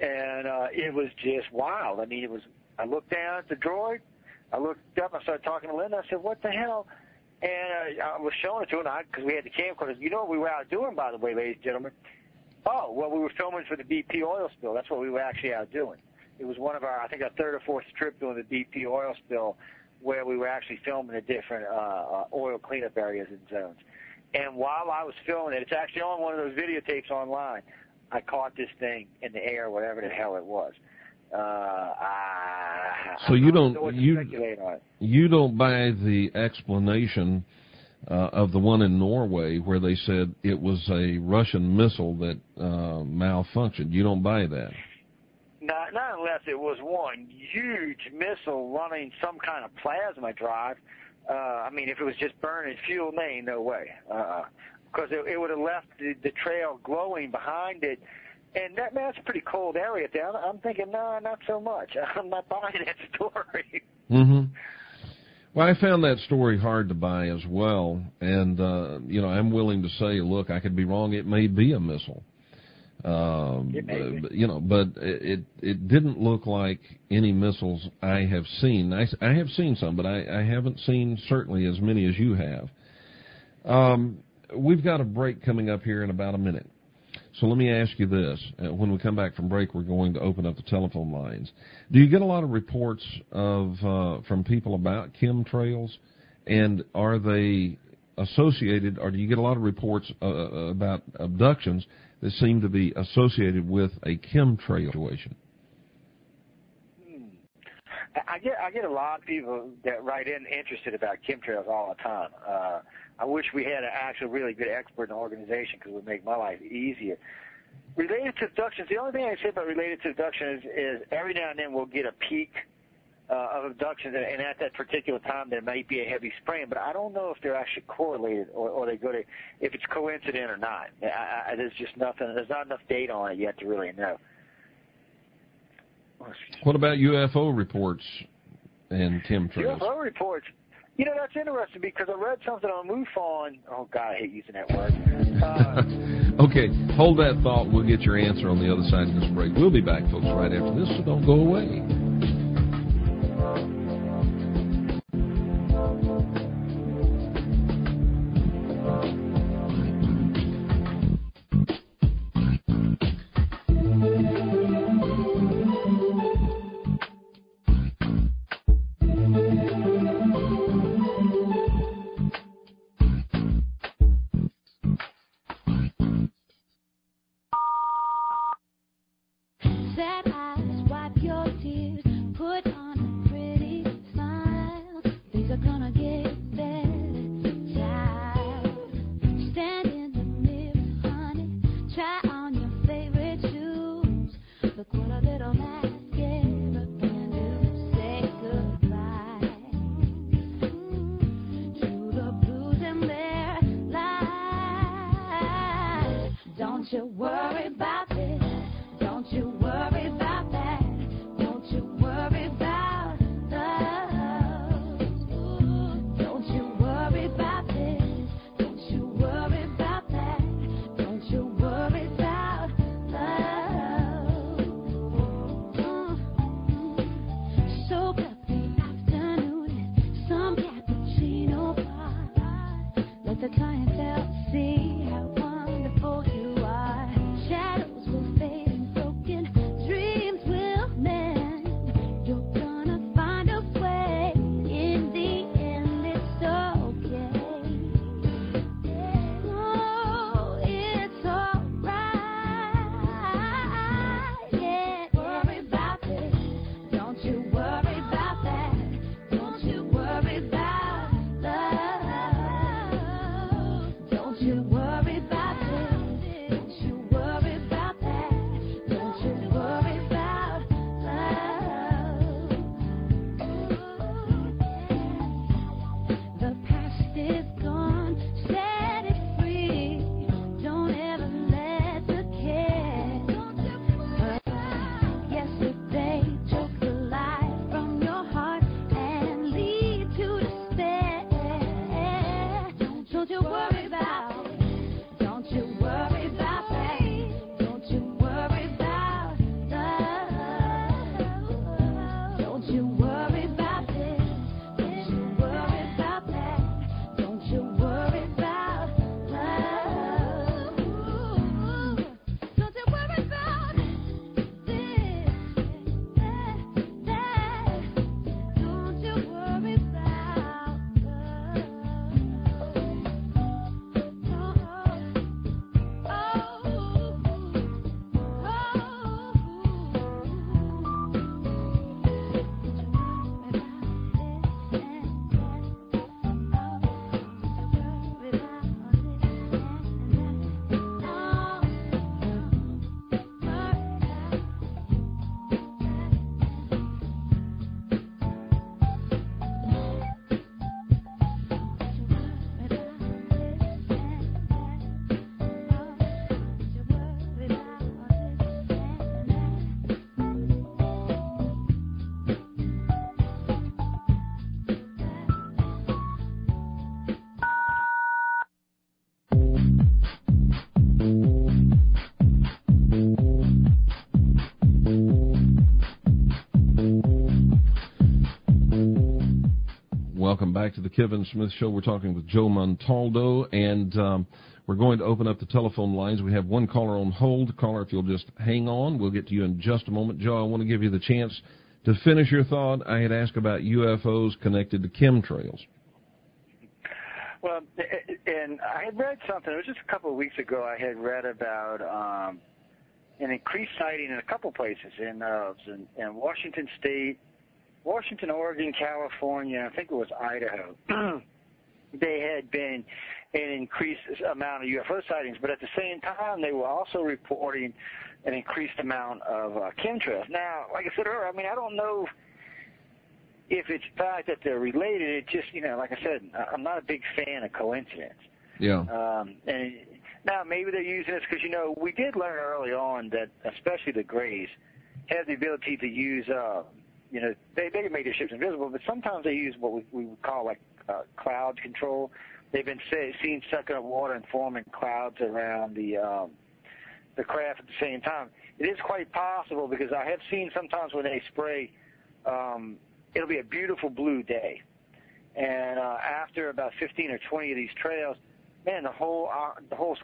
And it was just wild. I mean, I looked down at the droid. I looked up. I started talking to Linda. I said, what the hell? And I was showing it to her because we had the camcorder. You know what we were out doing, by the way, ladies and gentlemen? Oh, well, we were filming for the BP oil spill. That's what we were actually out doing. It was one of our, I think, our third or fourth trip doing the BP oil spill, where we were actually filming the different oil cleanup areas and zones. And while I was filming it, it's actually on one of those videotapes online, I caught this thing in the air, whatever the hell it was. So you don't buy the explanation of the one in Norway where they said it was a Russian missile that malfunctioned. You don't buy that. Not unless it was one huge missile running some kind of plasma drive. I mean, if it was just burning fuel, no way. Because it would have left the trail glowing behind it. And that's a pretty cold area down. I'm thinking, no, not so much. I'm not buying that story. Mm-hmm. Well, I found that story hard to buy as well. And, I'm willing to say, look, I could be wrong. It may be a missile. But it didn't look like any missiles I have seen. I have seen some, but I haven't seen certainly as many as you have. We've got a break coming up here in about a minute. So let me ask you this. When we come back from break, we're going to open up the telephone lines. Do you get a lot of reports from people about chemtrails, and are they associated, or do you get a lot of reports about abductions that seem to be associated with a chemtrail situation? I get a lot of people that write in interested about chemtrails all the time. I wish we had an actual really good expert in the organization because it would make my life easier. Related to abductions, the only thing I say about related to abductions is every now and then we'll get a peak of abductions, and at that particular time there might be a heavy spraying, but I don't know if they're actually correlated or they go to if it's coincident or not. There's just nothing. There's not enough data on it yet to really know. What about UFO reports and chemtrails? UFO reports. That's interesting because I read something on MUFON. Oh, God, I hate using that word. Okay, hold that thought. We'll get your answer on the other side of this break. We'll be back, folks, right after this, so don't go away. Sad eyes, wipe your tears. Welcome back to the Kevin Smith Show. We're talking with Joe Montaldo, and we're going to open up the telephone lines. We have one caller on hold. Caller, if you'll just hang on, we'll get to you in just a moment. Joe, I want to give you the chance to finish your thought. I had asked about UFOs connected to chemtrails. Well, and I had read something. It was just a couple of weeks ago. I had read about an increased sighting in a couple places in Washington State, Washington, Oregon, California. I think it was Idaho. They had been an increased amount of UFO sightings, but at the same time, they were also reporting an increased amount of chemtrails. Now, like I said earlier, I mean, I don't know if it's the fact that they're related. It just, like I said, I'm not a big fan of coincidence. Yeah. And now maybe they're using this because, we did learn early on that especially the Greys have the ability to use, they can make their ships invisible, but sometimes they use what we would call like cloud control. They've been seen sucking up water and forming clouds around the craft at the same time. It is quite possible because I have seen sometimes when they spray, it'll be a beautiful blue day. And after about 15 or 20 of these trails, man, the whole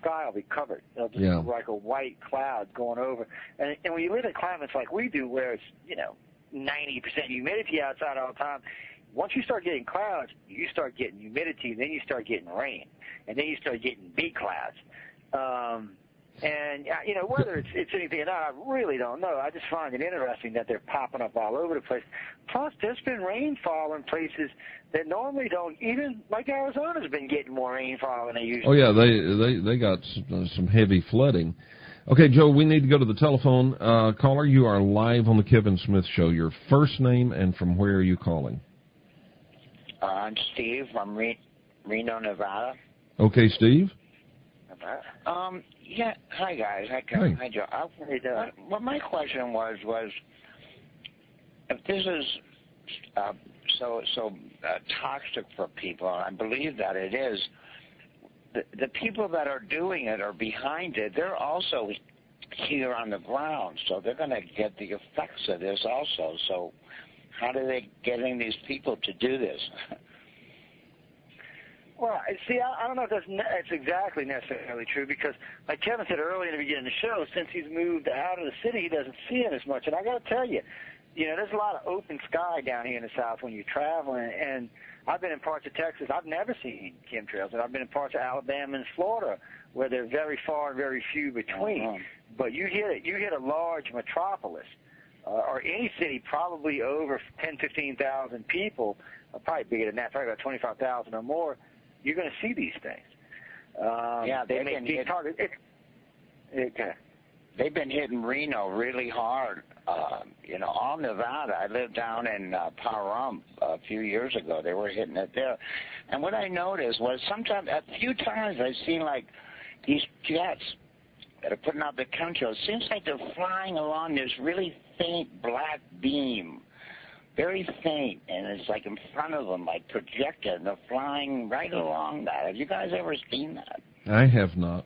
sky will be covered. It'll just look like a white cloud going over. And when you live in climates like we do where it's, 90% humidity outside all the time, once you start getting clouds, you start getting humidity, then you start getting rain, and then you start getting big clouds. And, whether it's anything or not, I really don't know. I just find it interesting that they're popping up all over the place. Plus, there's been rainfall in places that normally don't. Even, like Arizona's been getting more rainfall than they usually do. Oh, yeah, they got some heavy flooding. Okay, Joe, we need to go to the telephone. Caller, you are live on the Kevin Smith Show. Your first name and from where are you calling? I'm Steve from Reno, Nevada. Okay, Steve. Yeah. Hi, guys. Hi, Kevin. Hi, Joe. What my question was if this is so toxic for people, and I believe that it is, the people that are doing it or behind it, they're also here on the ground, so they're going to get the effects of this also. So how are they getting these people to do this? Well, see, I don't know if that's exactly necessarily true because, like Kevin said earlier in the beginning of the show, since he's moved out of the city, he doesn't see it as much. And I got to tell you, there's a lot of open sky down here in the South when you're traveling. And I've been in parts of Texas, I've never seen chemtrails. And I've been in parts of Alabama and Florida where they're very far and very few between. But you hit a large metropolis or any city probably over 10, 15,000 people, probably bigger than that, probably about 25,000 or more, you're going to see these things. They've been hitting Reno really hard. All Nevada. I lived down in Pahrump a few years ago. They were hitting it there. And what I noticed was a few times I've seen like these jets that are putting out the chemtrails. It seems like they're flying along this really faint black beam. Very faint, and it's like in front of them, like projected, and they're flying right along that. Have you guys ever seen that? I have not.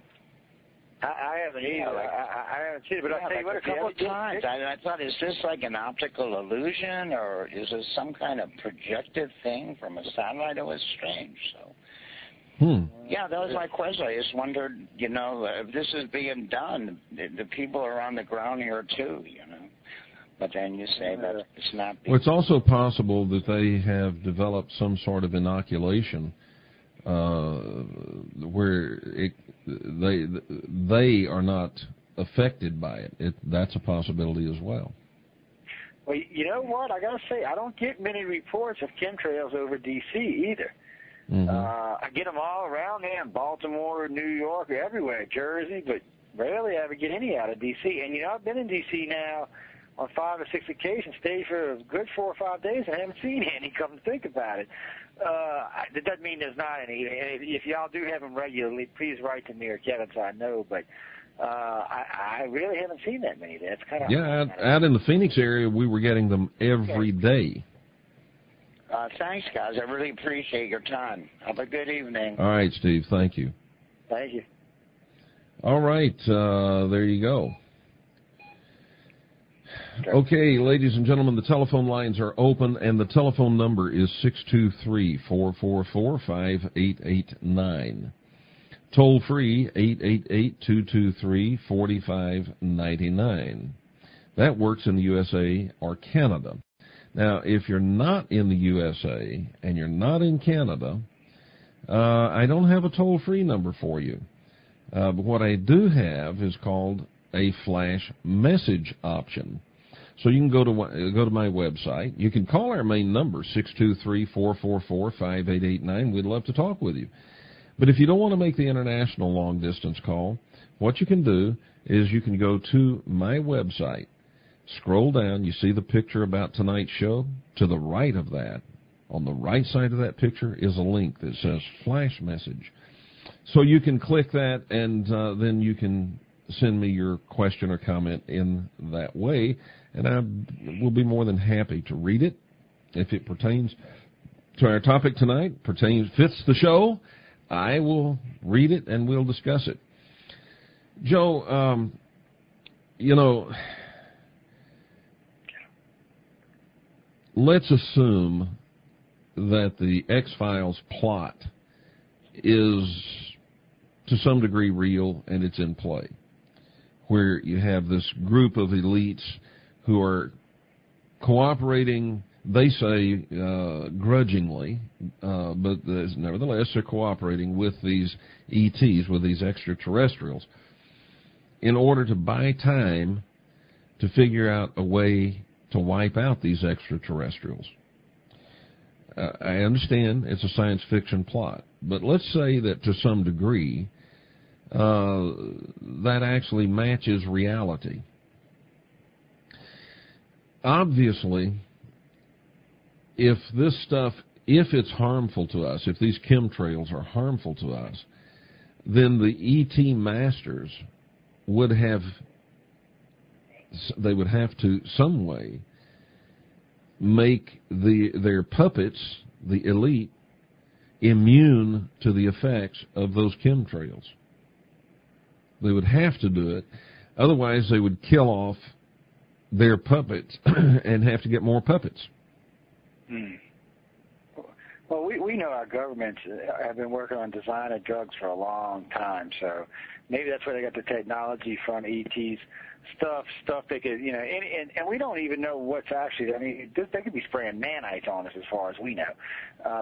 I haven't either. I haven't seen it, but I'll tell you what, a couple of times. I thought, is this like an optical illusion, or is this some kind of projected thing from a satellite? It was strange, so. Yeah, that was my question. I just wondered, if this is being done, the people are on the ground here too, But then you say that it's not. Well, it's also possible that they have developed some sort of inoculation where they are not affected by it. That's a possibility as well. Well, you know what? I got to say, I don't get many reports of chemtrails over D.C. either. I get them all around there in Baltimore, New York, everywhere, Jersey, but rarely ever get any out of D.C. And, I've been in D.C. now on 5 or 6 occasions, stayed for a good 4 or 5 days, and I haven't seen any, come to think about it. That doesn't mean there's not any. If y'all do have them regularly, please write to me or Kevin so I know, but I really haven't seen that many there. It's kind of out in the Phoenix area, we were getting them every day. Thanks, guys. I really appreciate your time. Have a good evening. All right, Steve. Thank you. Thank you. All right. There you go. Okay, ladies and gentlemen, the telephone lines are open, and the telephone number is 623-444-5889. Toll free, 888-223-4599. That works in the USA or Canada. Now, if you're not in the USA and you're not in Canada, I don't have a toll-free number for you. But what I do have is called a flash message option. So you can go to my website. You can call our main number, 623-444-5889. We'd love to talk with you. But if you don't want to make the international long-distance call, what you can do is you can go to my website. Scroll down. You see the picture about tonight's show? To the right of that, on the right side of that picture, is a link that says flash message. So you can click that, and then you can send me your question or comment in that way, and I will be more than happy to read it if it pertains to our topic tonight, fits the show. I will read it and we'll discuss it. Joe, let's assume that the X-Files plot is to some degree real and it's in play, where you have this group of elites who are cooperating, they say grudgingly, but nevertheless they're cooperating with these ETs, with these extraterrestrials, in order to buy time to figure out a way to wipe out these extraterrestrials. I understand it's a science fiction plot, but let's say that to some degree that actually matches reality. Obviously, if this stuff, if it's harmful to us, if these chemtrails are harmful to us, then the ET masters would have to some way make their puppets, the elite, immune to the effects of those chemtrails. They would have to do it. Otherwise, they would kill off their puppets and have to get more puppets. Well, we know our governments have been working on designing drugs for a long time, so maybe that's where they got the technology from, ETs. Stuff they could, and we don't even know what's actually, they could be spraying nanites on us as far as we know.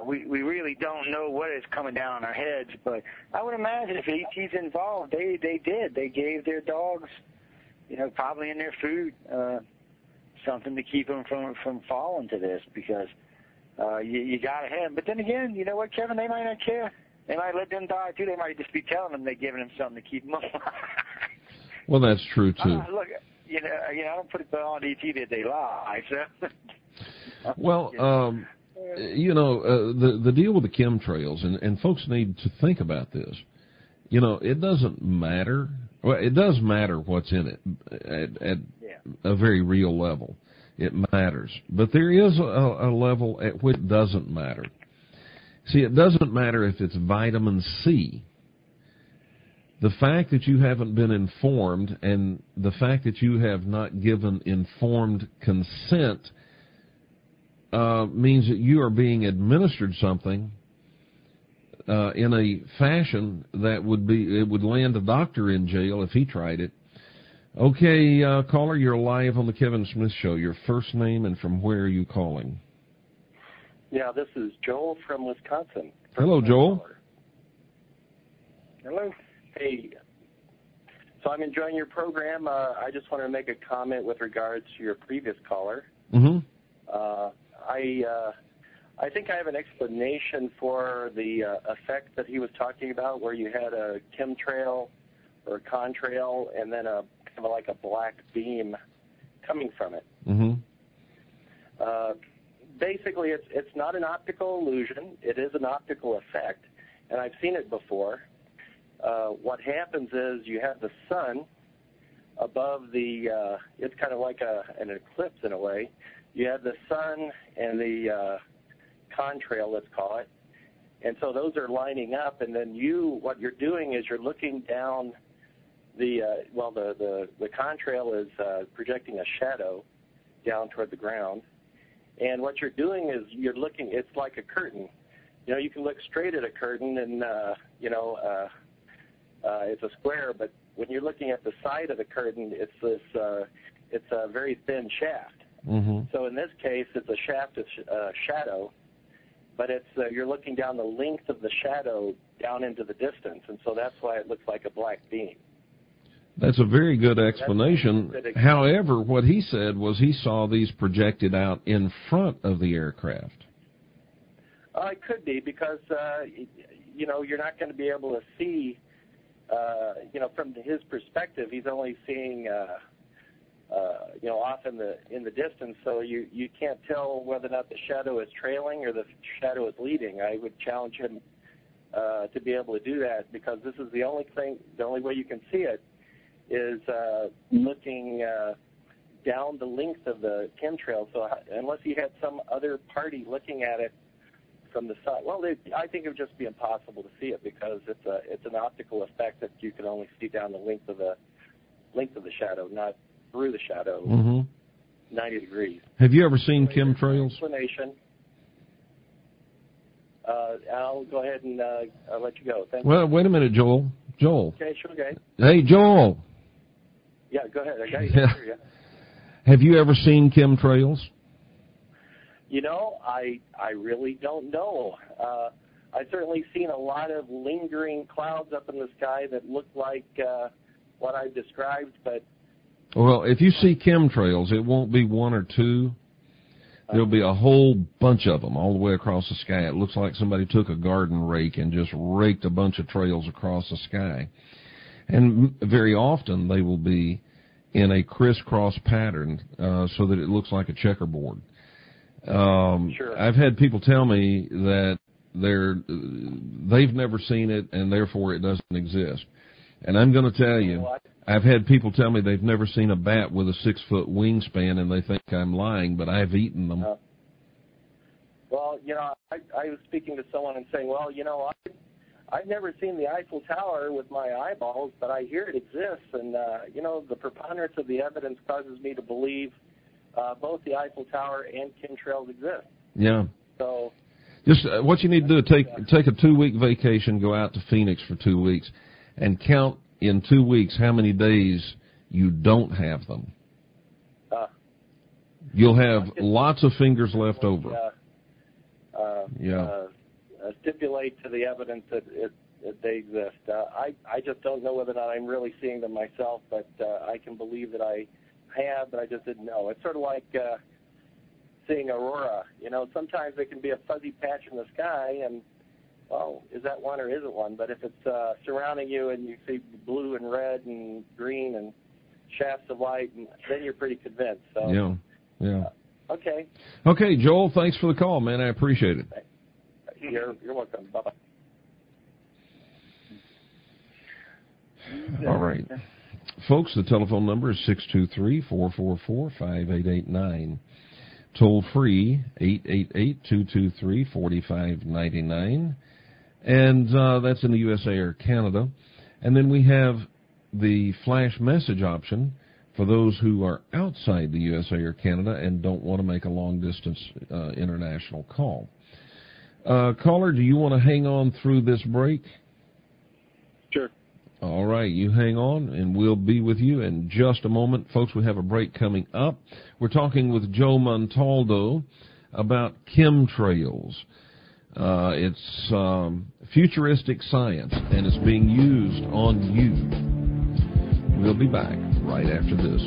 We really don't know what is coming down on our heads, but I would imagine if ET's involved, they did. They gave their dogs, probably in their food, something to keep them from falling to this, because you got to have them. But then again, you know what, Kevin, they might not care. They might let them die, too. They might just be telling them they're giving them something to keep them alive. Well, that's true, too. Look, I don't put it on ET that they lie, so. Well, the deal with the chemtrails, and folks need to think about this. It doesn't matter. Well, it does matter what's in it at a very real level. It matters. But there is a level at which it doesn't matter. See, it doesn't matter if it's vitamin C. The fact that you haven't been informed and the fact that you have not given informed consent means that you are being administered something in a fashion that would land a doctor in jail if he tried it. Okay, caller, you're live on the Kevin Smith Show. Your first name and from where are you calling? Yeah, this is Joel from Wisconsin. Hello, Joel. Hello. Hey, so I'm enjoying your program. I just want to make a comment with regards to your previous caller. Mm-hmm. I think I have an explanation for the effect that he was talking about, where you had a chemtrail or a contrail and then a kind of like a black beam coming from it. Mm-hmm. Basically, it's not an optical illusion. It is an optical effect, and I've seen it before. What happens is you have the sun above the, it's kind of like an eclipse in a way. You have the sun and the contrail, let's call it, and so those are lining up, and then what you're doing is you're looking down the contrail is projecting a shadow, down toward the ground. And what you're doing is you're looking, it's like a curtain. You know, you can look straight at a curtain and, it's a square, but when you're looking at the side of the curtain, it's this, it's a very thin shaft. Mm-hmm. So in this case, it's a shaft of shadow, but it's you're looking down the length of the shadow down into the distance, and so that's why it looks like a black beam. That's a very good explanation. However, what he said was he saw these projected out in front of the aircraft. It could be because, you're not going to be able to see, from his perspective, he's only seeing, off in the distance, so you can't tell whether or not the shadow is trailing or the shadow is leading. I would challenge him to be able to do that because this is the only way you can see it is looking down the length of the chemtrail. So unless you had some other party looking at it from the side, I think it would just be impossible to see it because it's an optical effect that you can only see down the length of the shadow, not through the shadow, 90 degrees. Have you ever seen chemtrails? Explanation. I'll go ahead and I'll let you go. Thank Well, you. wait a minute, Joel. Joel. Okay, sure, okay. Hey, Joel. Yeah, go ahead. I got you. Yeah. Sure, yeah. Have you ever seen chemtrails? I really don't know. I've certainly seen a lot of lingering clouds up in the sky that look like what I've described, but... Well, if you see chemtrails, it won't be one or two. There'll be a whole bunch of them all the way across the sky. It looks like somebody took a garden rake and just raked a bunch of trails across the sky. And very often they will be in a crisscross pattern so that it looks like a checkerboard. Sure. I've had people tell me that they've never seen it and therefore it doesn't exist. And I'm going to tell you, I've had people tell me they've never seen a bat with a 6-foot wingspan and they think I'm lying, but I've eaten them. I was speaking to someone and saying, I've never seen the Eiffel Tower with my eyeballs, but I hear it exists, and, the preponderance of the evidence causes me to believe both the Eiffel Tower and chemtrails exist. Yeah. So, just what you need to do is take a 2-week vacation, go out to Phoenix for 2 weeks, and count in 2 weeks how many days you don't have them. You'll have lots of fingers left over. Stipulate to the evidence that they exist. I just don't know whether or not I'm really seeing them myself, but I can believe that I have, but I just didn't know. It's sort of like seeing aurora. Sometimes there can be a fuzzy patch in the sky, and, is that one or isn't one? But if it's surrounding you and you see blue and red and green and shafts of light, then you're pretty convinced. So, yeah. Okay. Okay, Joel, thanks for the call, man. I appreciate it. You're welcome. Bye-bye. All right. Folks, the telephone number is 623-444-5889. Toll free, 888-223-4599. And that's in the USA or Canada. And then we have the flash message option for those who are outside the USA or Canada and don't want to make a long-distance international call. Caller, do you want to hang on through this break? Sure. All right, you hang on, and we'll be with you in just a moment. Folks, we have a break coming up. We're talking with Joe Montaldo about chemtrails. It's futuristic science, and it's being used on you. We'll be back right after this.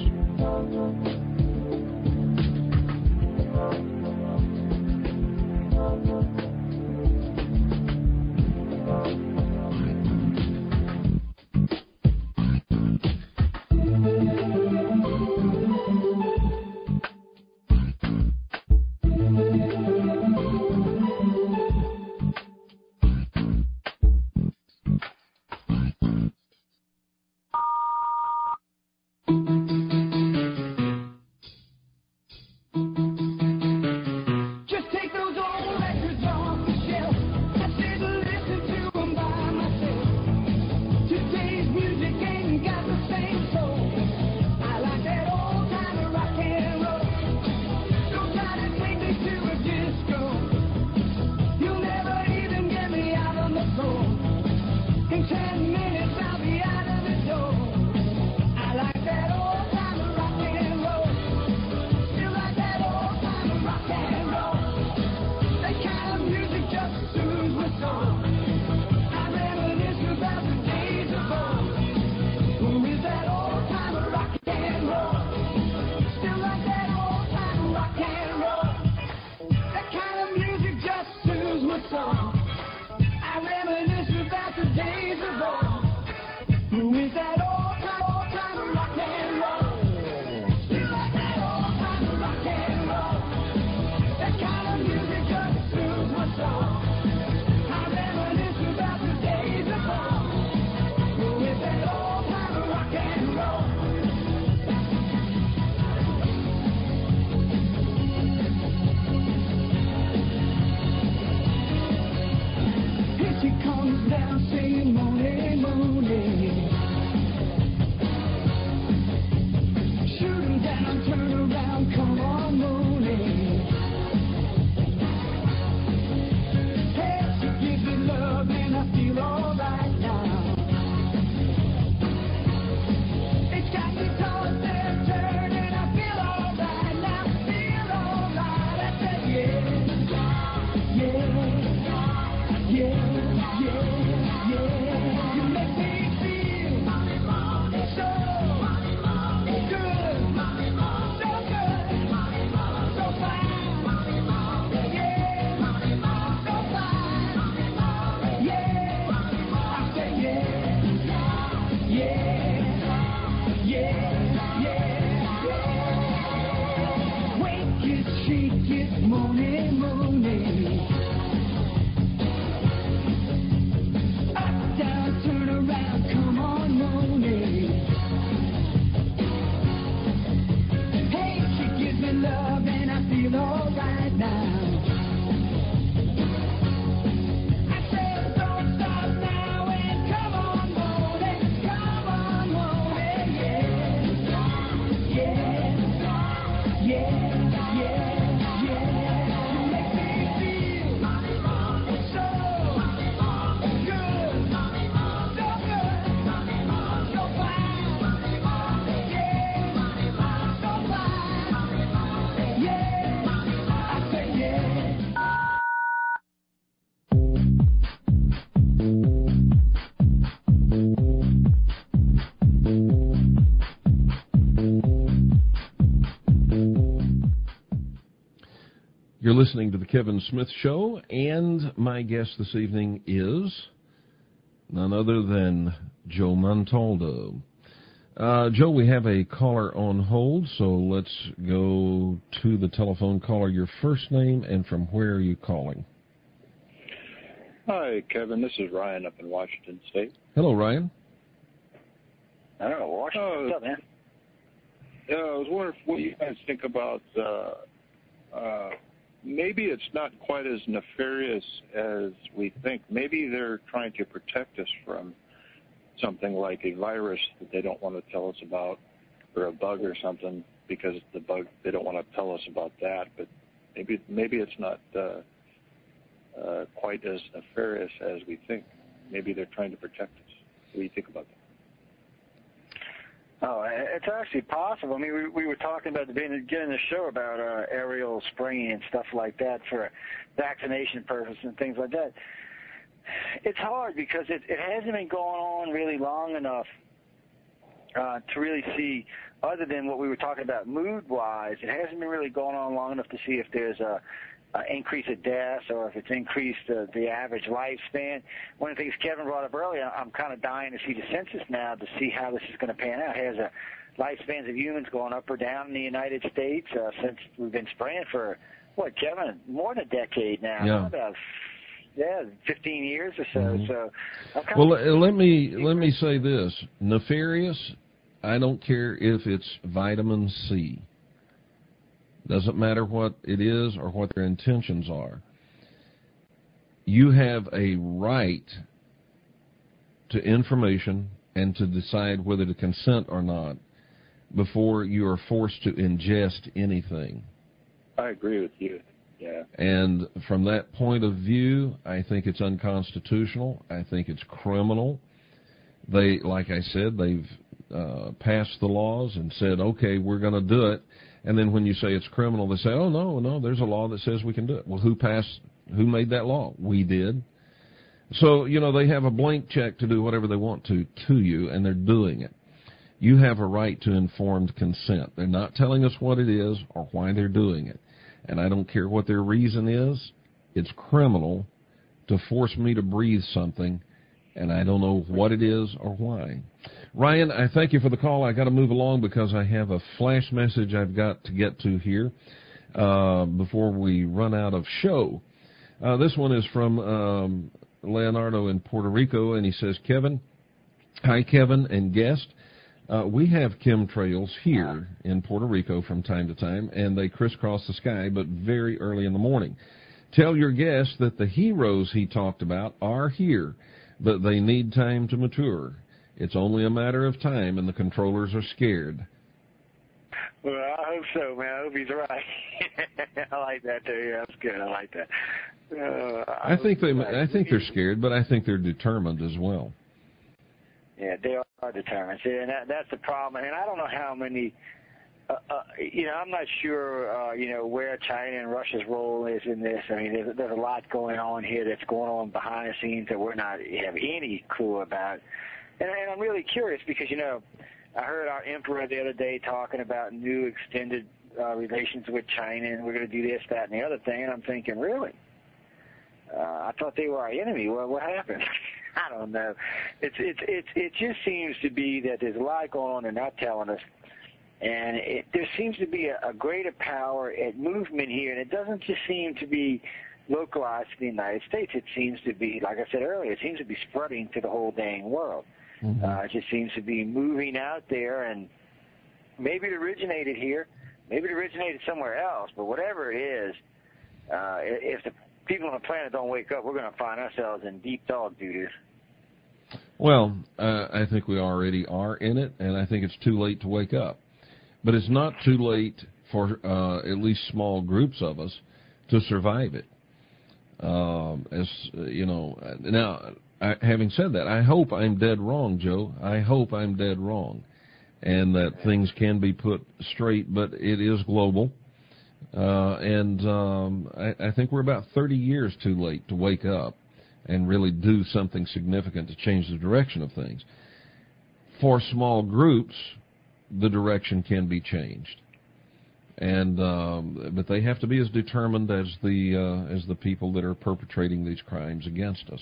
down saying Mooney, Mooney. Shoot 'em down, turn around, come on, Mooney. Hey, she gives me love and I feel all right now. It's got me tossed and turned and I feel all right now. Feel all right, I said yeah. Yeah, yeah, yeah, yeah. You make me feel so good, so good, so fine. Yeah, so fine. Yeah, I say yeah, yeah, yeah, yeah. Wake it, shake it, Mooney, Mooney. Up, down, turn around, come on, Mooney. Hey, she gives me love and I feel all right now. I said don't stop now and come on, Mooney. Come on, Mooney, yeah. Yeah, yeah, yeah, yeah. You make me feel so good, so good, so fine. Yeah, so fine. Yeah, I say yeah. You're listening to the Kevin Smith Show, and my guest this evening is none other than Joe Montaldo. Joe, we have a caller on hold, so let's go to the telephone caller. Your first name and from where are you calling? Hi, Kevin. This is Ryan up in Washington State. Hello, Ryan. Oh, Washington. What's up, man? Yeah, I was wondering what you guys think about maybe it's not quite as nefarious as we think. Maybe they're trying to protect us from something like a virus that they don't want to tell us about, or a bug or something, because the bug, they don't want to tell us about that. But maybe it's not quite as nefarious as we think. Maybe they're trying to protect us. What do you think about that? Oh, it's actually possible. I mean, we were talking about the beginning of the show about aerial spraying and stuff like that for vaccination purposes and things like that. It's hard because it hasn't been going on really long enough to really see, other than what we were talking about mood-wise, it hasn't been really going on long enough to see if there's a increase of deaths or if it's increased the average lifespan. One of the things Kevin brought up earlier, I'm kind of dying to see the census now to see how this is going to pan out. Has lifespans of humans going up or down in the United States since we've been spraying for, what, Kevin, more than a decade now? Yeah. About 15 years or so. Mm-hmm. So, well, let me say this: nefarious. I don't care if it's vitamin C. Doesn't matter what it is or what their intentions are. You have a right to information and to decide whether to consent or not before you are forced to ingest anything. I agree with you. Yeah. And from that point of view, I think it's unconstitutional. I think it's criminal. They, like I said, they've passed the laws and said, okay, we're going to do it. And then when you say it's criminal, they say, oh, no, there's a law that says we can do it. Well, who made that law? We did. So, they have a blank check to do whatever they want to you, and they're doing it. You have a right to informed consent. They're not telling us what it is or why they're doing it. And I don't care what their reason is. It's criminal to force me to breathe something, and I don't know what it is or why. Ryan, I thank you for the call. I got to move along because I have a flash message I've got to get to here before we run out of show. This one is from Leonardo in Puerto Rico, and he says, Hi, Kevin and guest. We have chemtrails here in Puerto Rico from time to time, and they crisscross the sky, but very early in the morning. Tell your guest that the heroes he talked about are here. but they need time to mature. It's only a matter of time, and the controllers are scared. Well, I hope so, man. I hope he's right. I like that too. Yeah, that's good. I like that. I think they're scared, but I think they're determined as well. Yeah, they are determined. See, and that's the problem. And I don't know how many. I'm not sure. Where China and Russia's role is in this. I mean, there's a lot going on here that's going on behind the scenes that we're not have any clue about. And I'm really curious because I heard our emperor the other day talking about new extended relations with China, and we're going to do this, that, and the other thing. And I'm thinking, really? I thought they were our enemy. Well, what happened? I don't know. It just seems to be that there's a lot going on they're not telling us, and there seems to be a greater power at movement here, and it doesn't just seem to be localized to the United States. It seems to be, like I said earlier, it seems to be spreading to the whole dang world. Mm-hmm. It just seems to be moving out there, and maybe it originated here, maybe it originated somewhere else, but whatever it is, if the people on the planet don't wake up, we're going to find ourselves in deep dog doo-doo. Well, I think we already are in it, and I think it's too late to wake up. But it's not too late for at least small groups of us to survive it. Now, having said that, I hope I'm dead wrong, Joe. I hope I'm dead wrong, and that things can be put straight, but it is global. I think we're about 30 years too late to wake up and really do something significant to change the direction of things. For small groups, the direction can be changed, but they have to be as determined as the people that are perpetrating these crimes against us.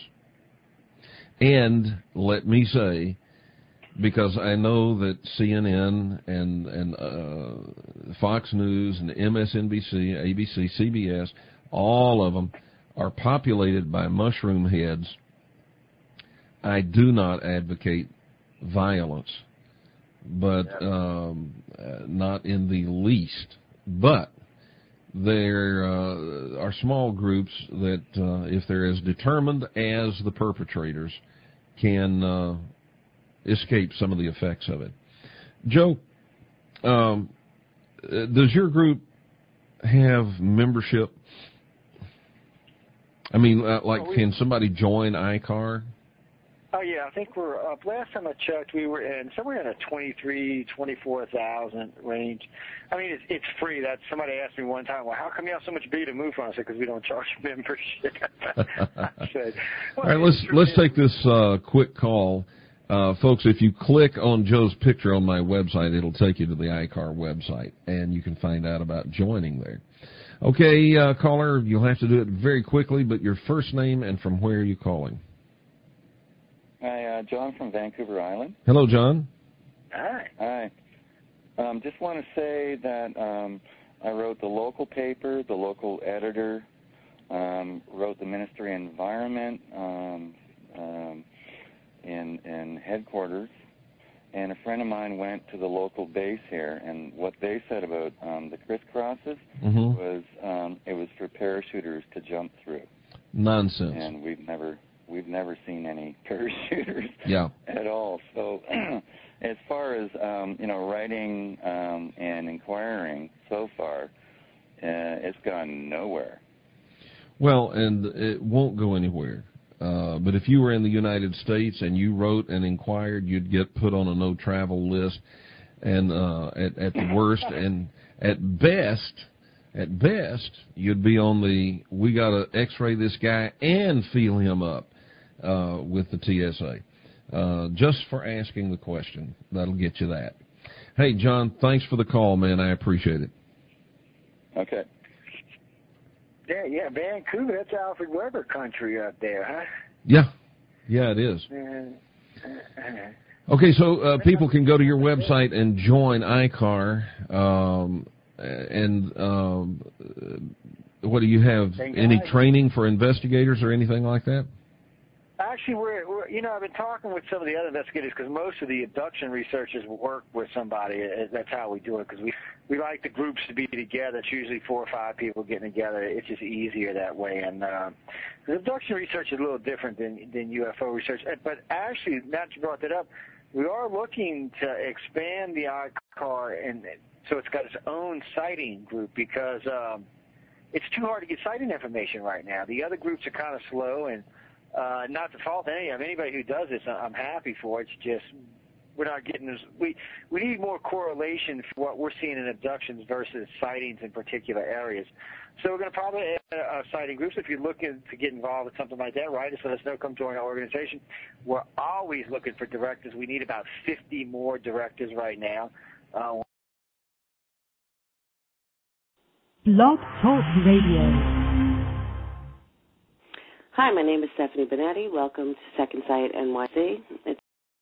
And let me say, because I know that CNN and Fox News and MSNBC, ABC, CBS, all of them are populated by mushroom heads. I do not advocate violence, but not in the least. But there are small groups that, if they're as determined as the perpetrators, can escape some of the effects of it. Joe, does your group have membership? I mean, can somebody join ICAR? Oh, yeah, I think we're up. Last time I checked, we were somewhere in a 24,000 range. I mean, it's free. Somebody asked me one time, well, how come you have so much bee to move on? I said, because we don't charge membership. I said, well, all right, let's take this quick call. Folks, if you click on Joe's picture on my website, it'll take you to the ICAR website, and you can find out about joining there. Okay, caller, you'll have to do it very quickly, but your first name and from where are you calling? Hi, John from Vancouver Island. Hello, John. Hi. Hi. Just want to say that I wrote the local paper, the local editor, wrote the Ministry of Environment in headquarters, and a friend of mine went to the local base here, and what they said about the crisscrosses was it was for parachuters to jump through. Nonsense. And we've never seen any parachuters at all. So as far as writing and inquiring so far, it's gone nowhere. Well, and it won't go anywhere. But if you were in the United States and you wrote and inquired, you'd get put on a no-travel list, and at the worst, and at best, you'd be on the we got to X-ray this guy and feel him up with the TSA. Just for asking the question, that'll get you that. Hey, John, thanks for the call, man. I appreciate it. Okay. Yeah, Vancouver, that's Alfred Weber country up there, huh? Yeah, it is. Okay, so people can go to your website and join ICAR, what do you have, any training for investigators or anything like that? Actually, we're I've been talking with some of the other investigators because most of the abduction researchers work with somebody. That's how we do it because we like the groups to be together. It's usually 4 or 5 people getting together. It's just easier that way. And the abduction research is a little different than UFO research. But actually, now that you brought that up, we are looking to expand the ICAR, and so it's got its own sighting group because it's too hard to get sighting information right now. The other groups are kind of slow, and not to fault any of anybody who does this. I'm happy for it. It's just we're not getting this. We need more correlation for what we're seeing in abductions versus sightings in particular areas. So we're going to probably add sighting groups. If you're looking to get involved with something like that, write us, let us know, come join our organization. We're always looking for directors. We need about 50 more directors right now. Blog Talk Radio. Hi, my name is Stephanie Benetti. Welcome to Second Sight NYC,